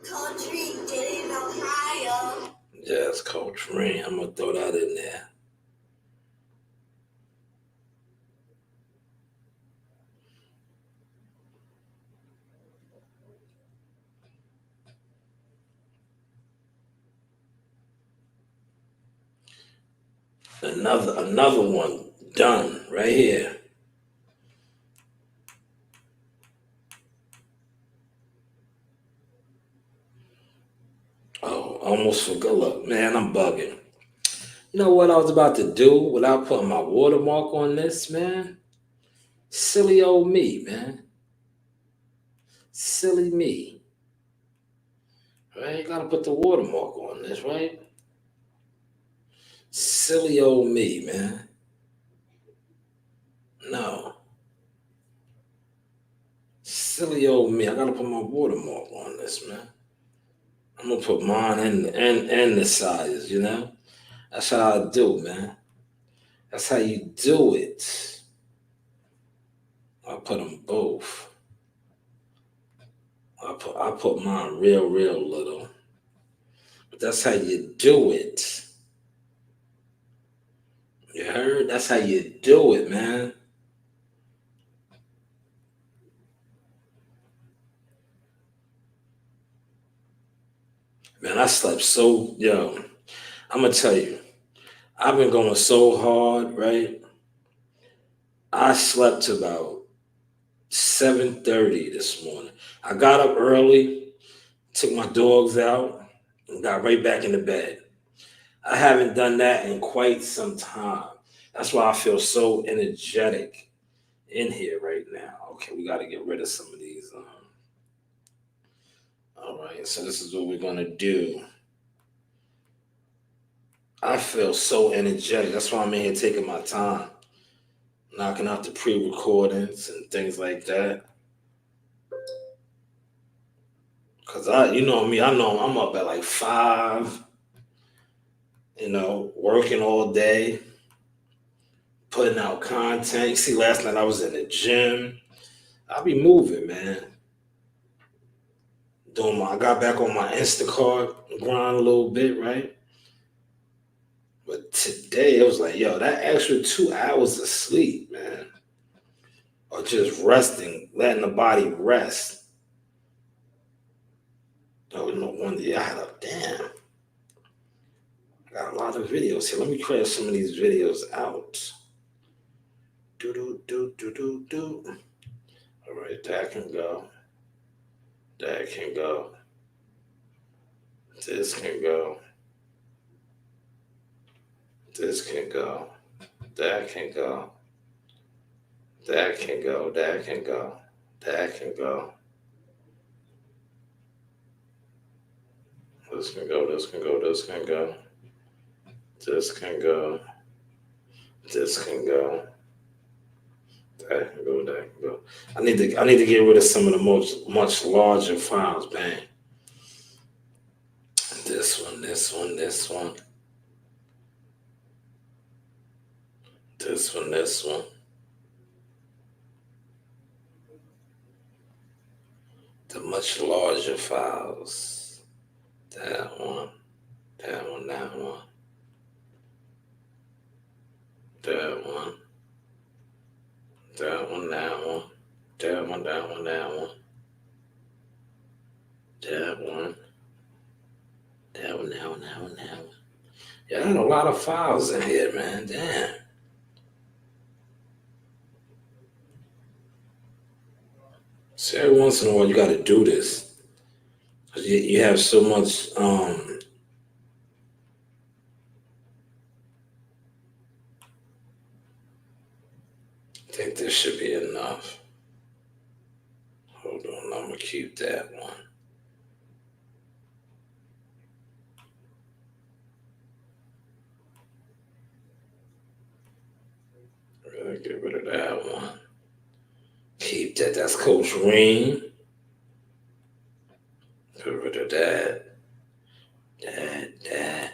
Country did in Ohio. Yes, Coach Rain. I'm gonna throw that in there. Another one done right here. Oh, almost forgot. Look, man, I'm bugging. You know what I was about to do without putting my watermark on this, man? Silly old me, man. Silly me. Right? Gotta put the watermark on this, right? Silly old me, man. No. Silly old me. I gotta put my watermark on this, man. I'm gonna put mine and the sizes, you know? That's how I do, man. That's how you do it. I put them both. I put mine real little. But that's how you do it. You heard? That's how you do it, man. Man, I slept so, I'm gonna tell you, I've been going so hard, right? I slept to about 7:30 this morning. I got up early, took my dogs out, and got right back into bed. I haven't done that in quite some time. That's why I feel so energetic in here right now. Okay, we got to get rid of some of these. All right, so this is what we're gonna do. I feel so energetic. That's why I'm in here taking my time, knocking out the pre-recordings and things like that. Cause you know me, I know I'm up at like 5. Working all day, putting out content. You see, last night I was in the gym. I be moving, man. I got back on my Instacart grind a little bit, right? But today it was like, yo, that extra 2 hours of sleep, man, or just resting, letting the body rest. Oh, no wonder I had damn. I got a lot of videos here. Let me clear some of these videos out. Do. All right, that can go. That can go. This can go. This can go. That can go. That can go. That can go. That can go. This can go. This can go. This can go. This can go. This can go. That can go. That can go. I need to get rid of some of the much larger files, man. This one. This one. This one. This one. This one. The much larger files. That one. That one. That one. That one. That one. That one. That one. That one. That one. That one. That one. That one. That one. That one. Yeah, I had a lot of files in here, man. Damn. So every once in a while, you got to do this. You have so much. I think this should be enough. Hold on, I'm gonna keep that one. Really get rid of that one. Keep that. That's Coach Ream. Get rid of that. That.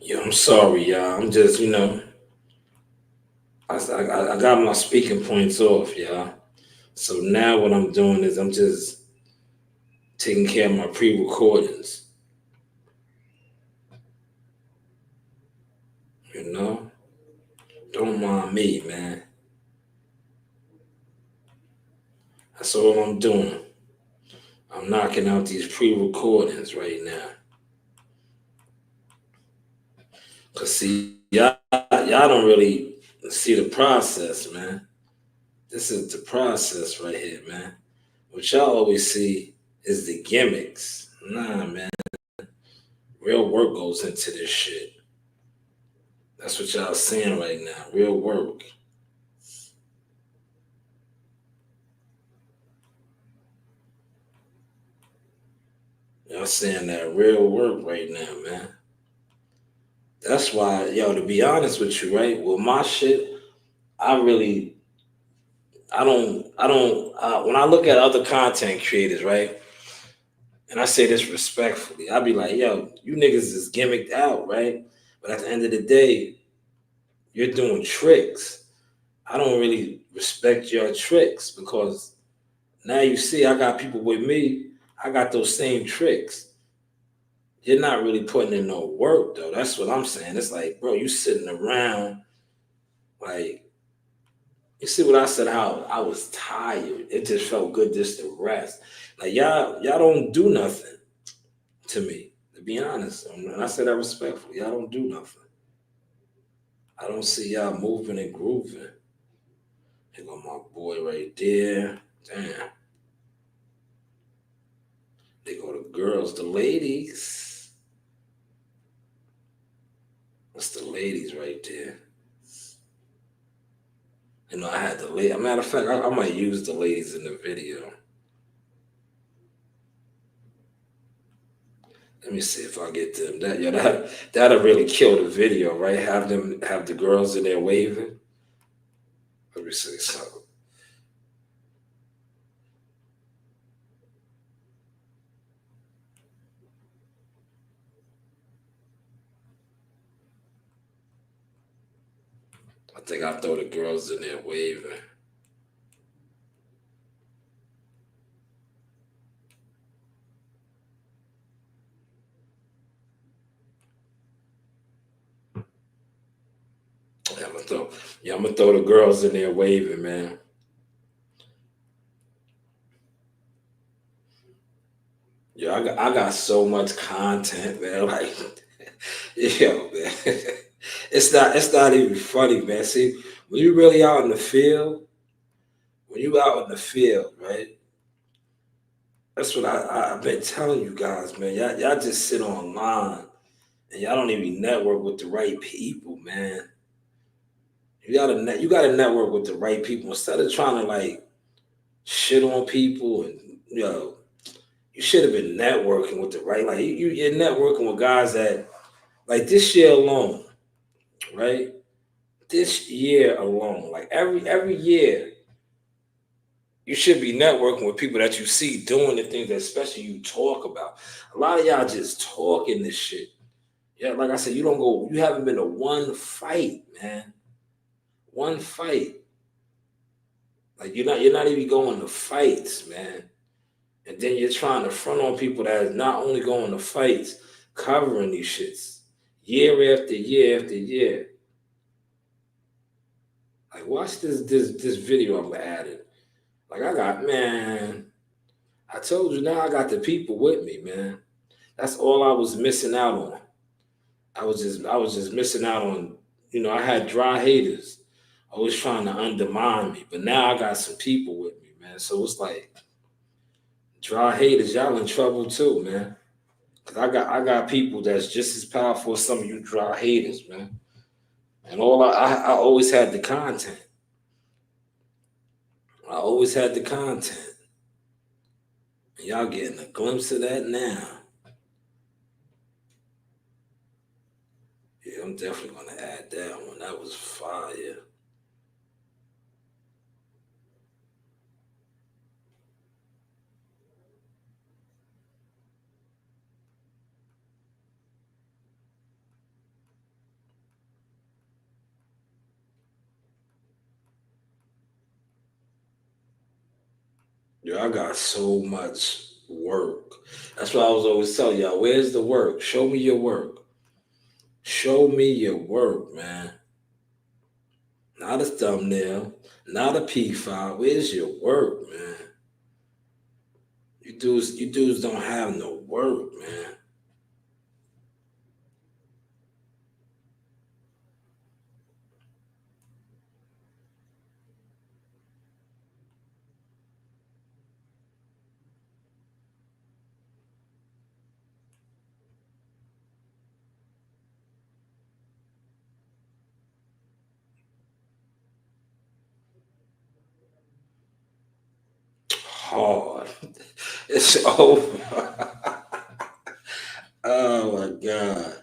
Yo, I'm sorry, y'all. I'm just, I got my speaking points off, y'all. So now what I'm doing is I'm just taking care of my pre-recordings. Don't mind me, man. That's all I'm doing. I'm knocking out these pre-recordings right now. Cause see, y'all don't really see the process, man. This is the process right here, man. What y'all always see is the gimmicks. Nah, man. Real work goes into this shit. That's what y'all seeing right now. Real work. Y'all seeing that real work right now, man. That's why, yo, to be honest with you, right? With my shit, I don't, when I look at other content creators, right? And I say this respectfully, I be like, yo, you niggas is gimmicked out, right? But at the end of the day, you're doing tricks. I don't really respect your tricks because now you see I got people with me, I got those same tricks. You're not really putting in no work, though. That's what I'm saying. It's like, bro, you sitting around, like, you see what I said, how I was tired. It just felt good just to rest. Like, y'all don't do nothing to me, to be honest. And I say that respectfully. Y'all don't do nothing. I don't see y'all moving and grooving. Here go my boy right there. Damn. They go to girls, the ladies. That's the ladies right there. You know, I had the ladies. Matter of fact, I might use the ladies in the video. Let me see if I get them. That'll really kill the video, right? Have the girls in there waving. Let me see something. I think I'll throw the girls in there waving. I'm gonna throw the girls in there waving, man. Yo, I got so much content, man. Like, yo, man. It's not even funny, man. See, when you really out in the field, right? That's what I've been telling you guys, man. Y'all just sit online and y'all don't even network with the right people, man. You gotta network with the right people instead of trying to like shit on people and you should have been networking with the right, like you're networking with guys that, like this year alone, right? This year alone, like every year, you should be networking with people that you see doing the things that especially you talk about. A lot of y'all just talking this shit. Yeah, like I said, you haven't been to one fight, man. One fight. Like you're not even going to fights, man. And then you're trying to front on people that is not only going to fights, covering these shits year after year after year. Like watch this video I'm adding. Like I told you now I got the people with me, man. That's all I was missing out on. I was just missing out on, I had dry haters always trying to undermine me. But now I got some people with me, man. So it's like dry haters, y'all in trouble too, man. Cause I got people that's just as powerful as some of you dry haters, man. And I always had the content. I always had the content. And y'all getting a glimpse of that now. Yeah, I'm definitely gonna add that one. That was fire. Yo, I got so much work. That's why I was always telling y'all, where's the work? Show me your work. Show me your work, man. Not a thumbnail, not a P file. Where's your work, man? You dudes don't have no work, man. Hard. It's over. Oh my God.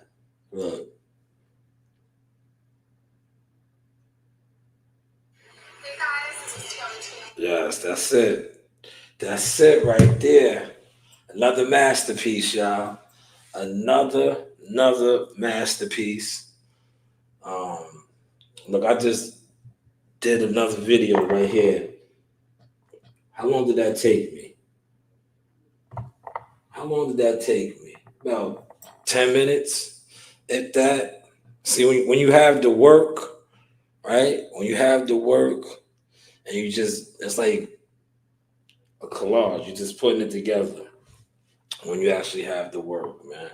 Look. Yes, that's it. That's it right there. Another masterpiece, y'all. Another masterpiece. Look, I just did another video right here. How long did that take me? About 10 minutes, if that. See, when you have the work, right? When you have the work and it's like a collage. You're just putting it together when you actually have the work, man.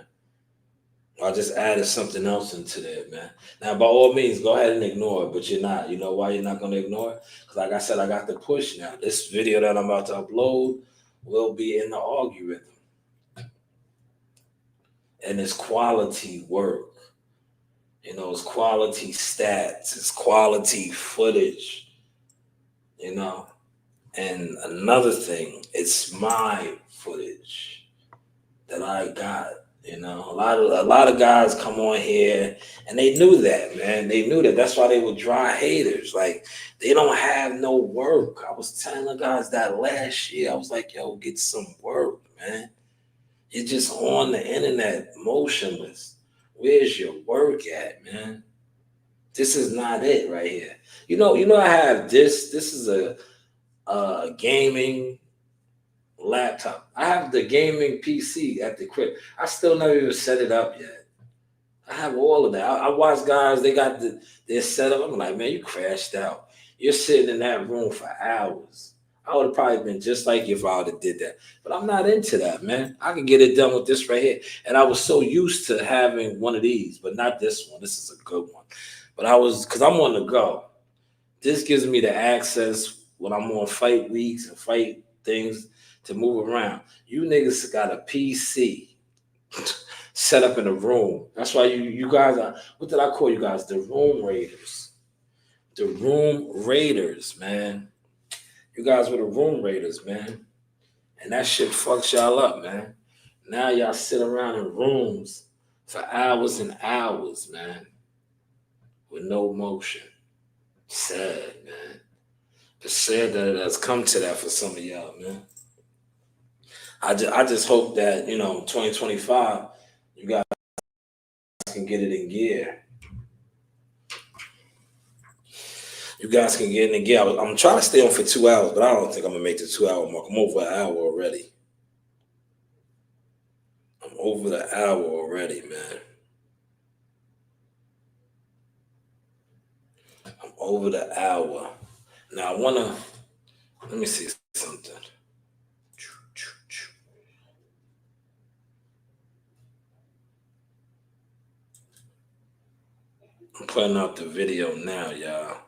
I just added something else into there, man. Now, by all means, go ahead and ignore it, but you're not. You know why you're not going to ignore it? Because like I said, I got the push now. This video that I'm about to upload will be in the algorithm. and it's quality work. You know, it's quality stats, it's quality footage. You know, and another thing, it's my footage that I got. You know, a lot of guys come on here and they knew that, man. They knew that. That's why they were dry haters. Like they don't have no work. I was telling the guys that last year. I was like, yo, get some work, man. You're just on the internet, motionless. Where's your work at, man? This is not it right here. I have this. This is a gaming laptop. I have the gaming PC at the crib. I still never even set it up yet. I have all of that. I watch guys, they got their setup. I'm like, man, you crashed out. You're sitting in that room for hours. I would have probably been just like you if I would have did that. But I'm not into that, man. I can get it done with this right here. And I was so used to having one of these, but not this one. This is a good one. But because I'm on the go. This gives me the access when I'm on fight weeks and fight things to move around. You niggas got a PC set up in a room. That's why you guys are, what did I call you guys? The room raiders. The room raiders, man. You guys were the room raiders, man. And that shit fucks y'all up, man. Now y'all sit around in rooms for hours and hours, man, with no motion. Sad, man. It's sad that it has come to that for some of y'all, man. I just hope that, 2025, you guys can get it in gear. You guys can get it in gear. I'm trying to stay on for 2 hours, but I don't think I'm going to make the 2 hour mark. I'm over an hour already. I'm over the hour already, man. I'm over the hour. Now, let me see something. I'm putting out the video now, y'all.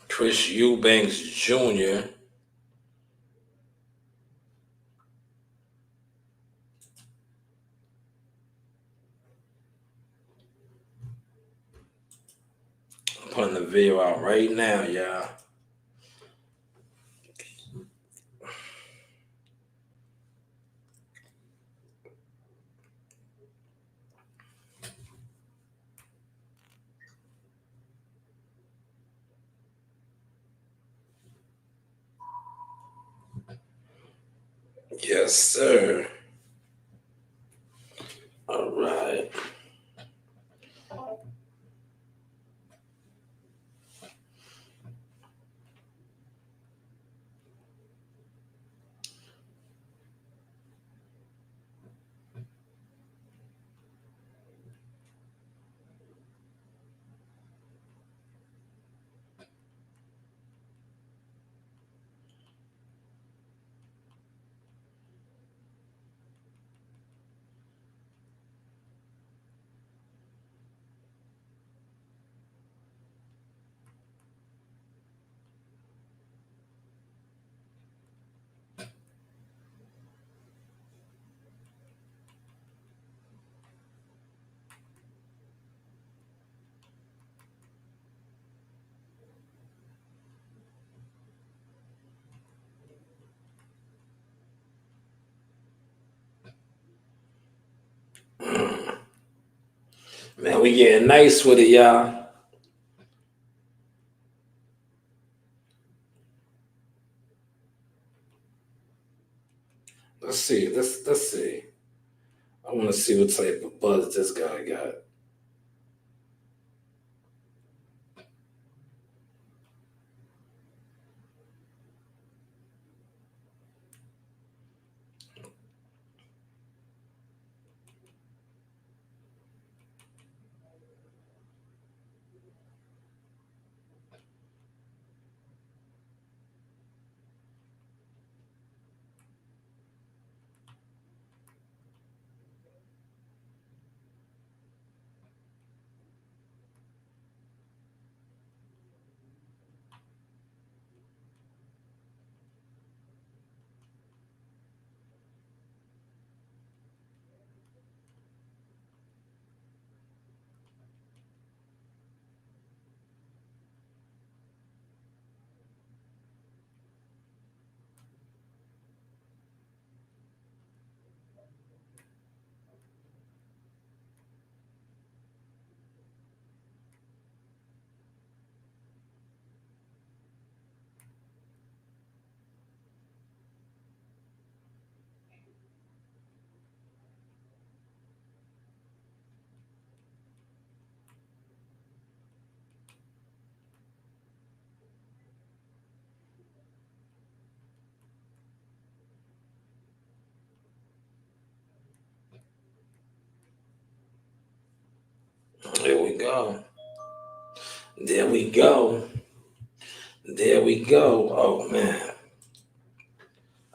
Chris Eubank Jr. I'm putting the video out right now, y'all. Yes, sir. All right. Man, we getting nice with it, y'all. Let's see. Let's see. I want to see what type of buzz this guy got. There we go. There we go. There we go. Oh man,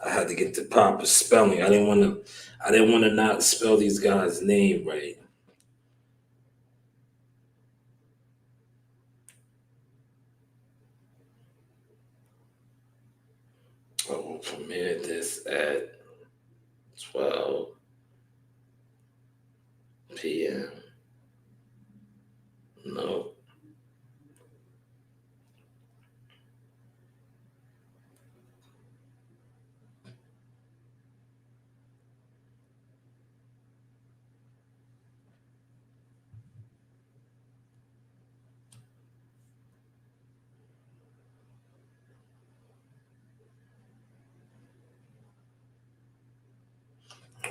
I had to get the proper spelling. I didn't want to. I didn't want to not spell these guys' name right. I will premiere this at 12 p.m. No.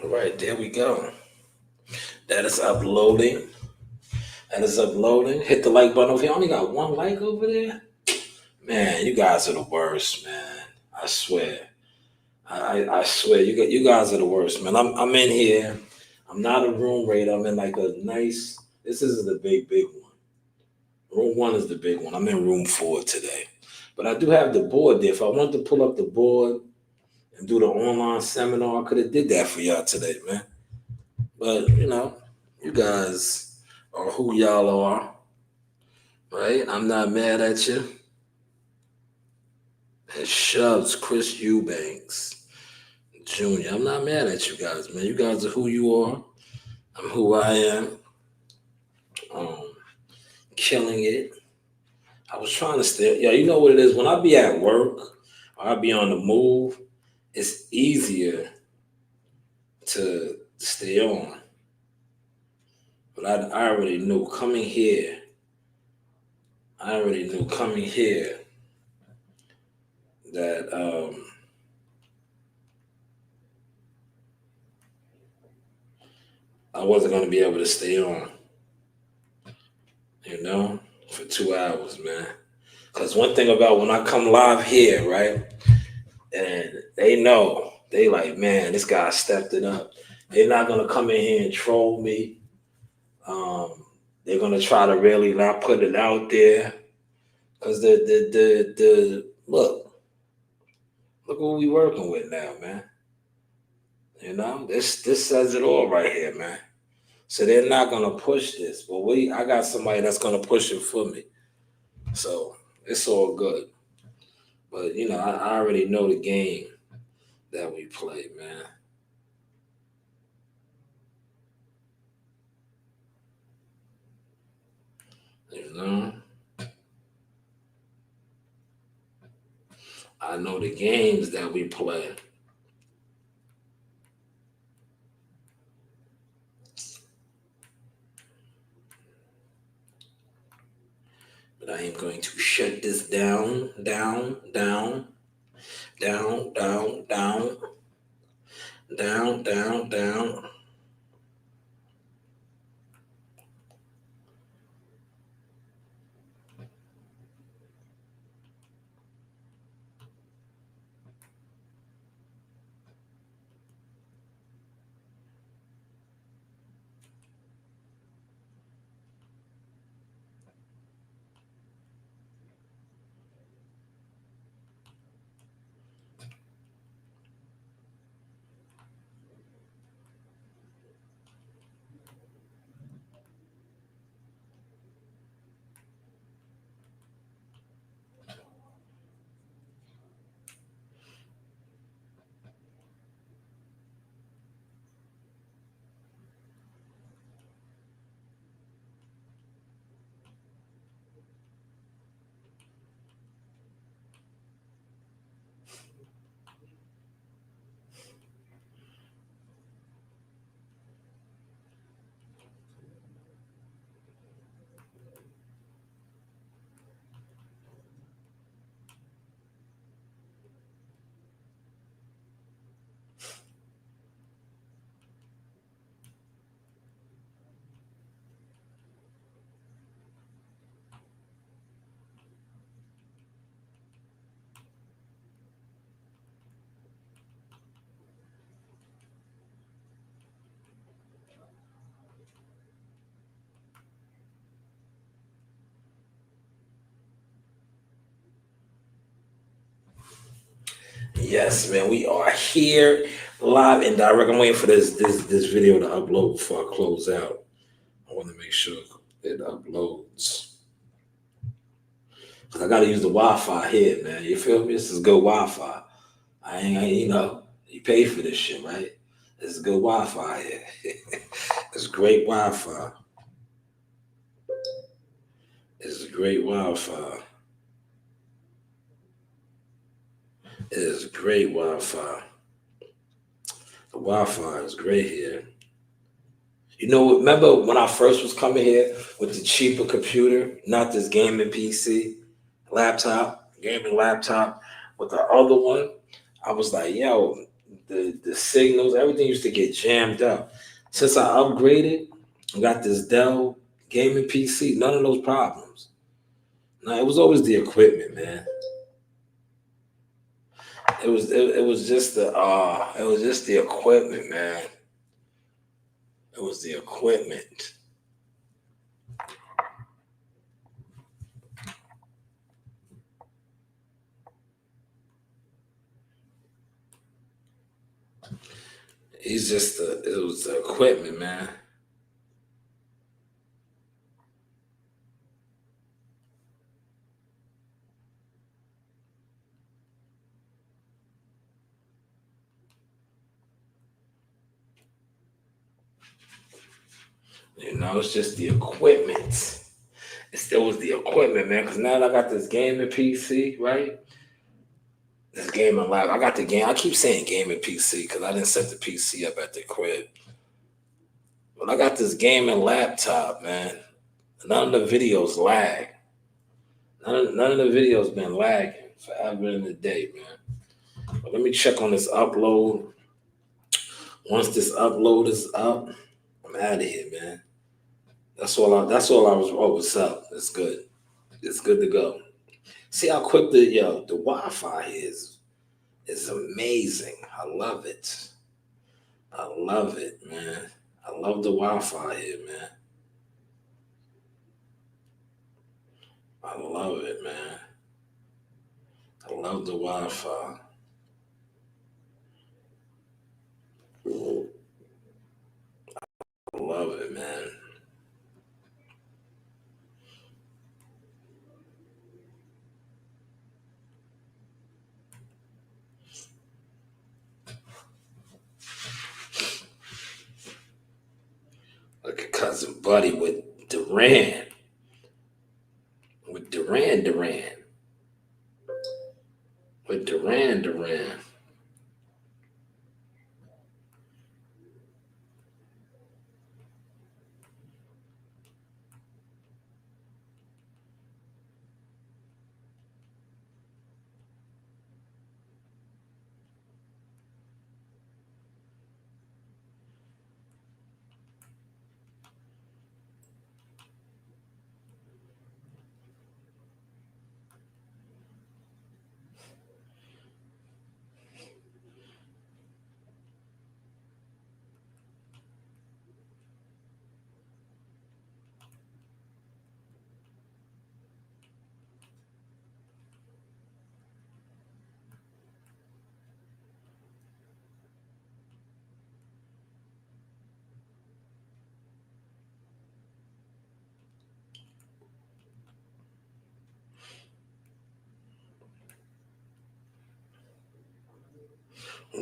All right, there we go. That is uploading. That is uploading. Hit the like button over here. I only got one like over there. Man, you guys are the worst, man. I swear. I swear, you guys are the worst, man. I'm in here. I'm not a room rate. I'm in like a nice. This isn't the big one. Room one is the big one. I'm in room 4 today, but I do have the board there. If I wanted to pull up the board and do the online seminar, I could have did that for y'all today, man. But you guys are who y'all are, right? I'm not mad at you. And shoves Chris Eubanks Jr. I'm not mad at you guys, man. You guys are who you are. I'm who I am. Um, Killing it. I was trying to stay. Yeah, you know what it is? When I be at work or I be on the move, it's easier to stay on. But I already knew coming here. I already knew coming here that I wasn't going to be able to stay on, for 2 hours, man. Because one thing about when I come live here, right, and they know, they like, man, this guy stepped it up. They're not going to come in here and troll me. They're going to try to really not put it out there. Because look what we working with now, man. This says it all right here, man. So they're not gonna push this, but I got somebody that's gonna push it for me. So it's all good. But I already know the game that we play, man. You know, I know the games that we play. But I am going to shut this down, down, down, down, down, down, down, down, down. Yes, man, we are here live and direct. I'm waiting for this video to upload before I close out. I want to make sure it uploads because I got to use the Wi-Fi here, man. You feel me? This is good Wi-Fi. You pay for this shit, right? This is good Wi-Fi here. It's great Wi-Fi. It's great Wi-Fi. It is great Wi-Fi. The Wi-Fi is great here. You know, remember when I first was coming here with the cheaper computer, not this gaming PC, gaming laptop, with the other one, I was like, yo, the signals, everything used to get jammed up. Since I upgraded, I got this Dell gaming PC, none of those problems. No, it was always the equipment, man. It was just the equipment, man. It was the equipment. It was the equipment, man. You know, it's just the equipment. It still was the equipment, man. Because now that I got this gaming PC, right? This gaming lab. I got the game. I keep saying gaming PC because I didn't set the PC up at the crib. But I got this gaming laptop, man. None of the videos lag. None of the videos been lagging forever in the day, man. But let me check on this upload. Once this upload is up, I'm out of here, man. That's all I was. Oh, what's up? It's good. It's good to go. See how quick the Wi-Fi is. It's amazing. I love it. I love it, man. I love the Wi-Fi here, man. I love it, man. I love the Wi-Fi. I love it, man. Look at cousin Buddy with Duran. With Duran. With Duran.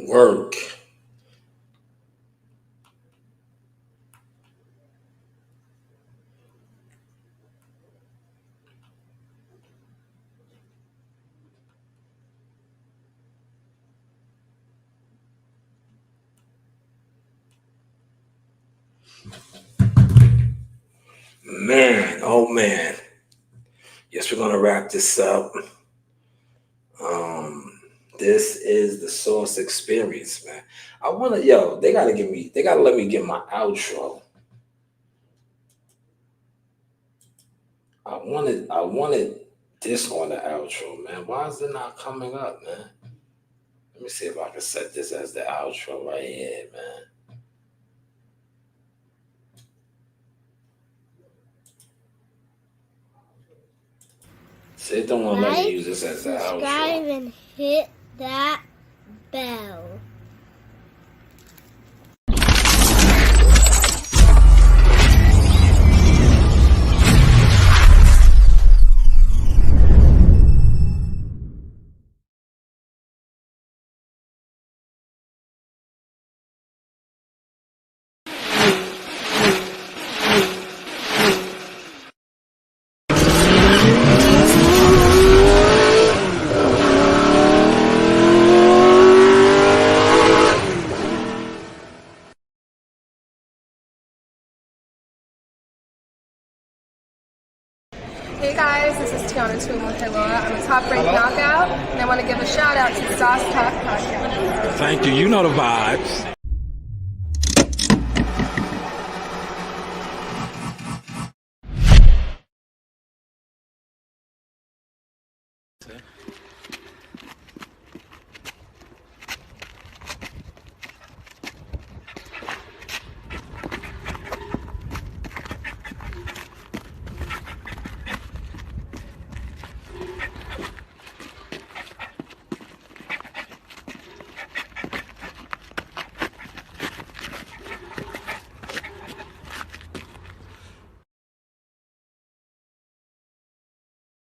Work. Man, oh man. Yes, we're gonna wrap this up. This is the Source Experience, man. They gotta let me get my outro. I wanted this on the outro, man. Why is it not coming up, man? Let me see if I can set this as the outro right here, man. See, it don't want to let me use this as the outro. Subscribe and hit that bell. Hey guys, this is Tiana Tumo-Helua. I'm a top-ranked knockout, and I want to give a shout out to Sauce Talk Podcast. Thank you. You know the vibes.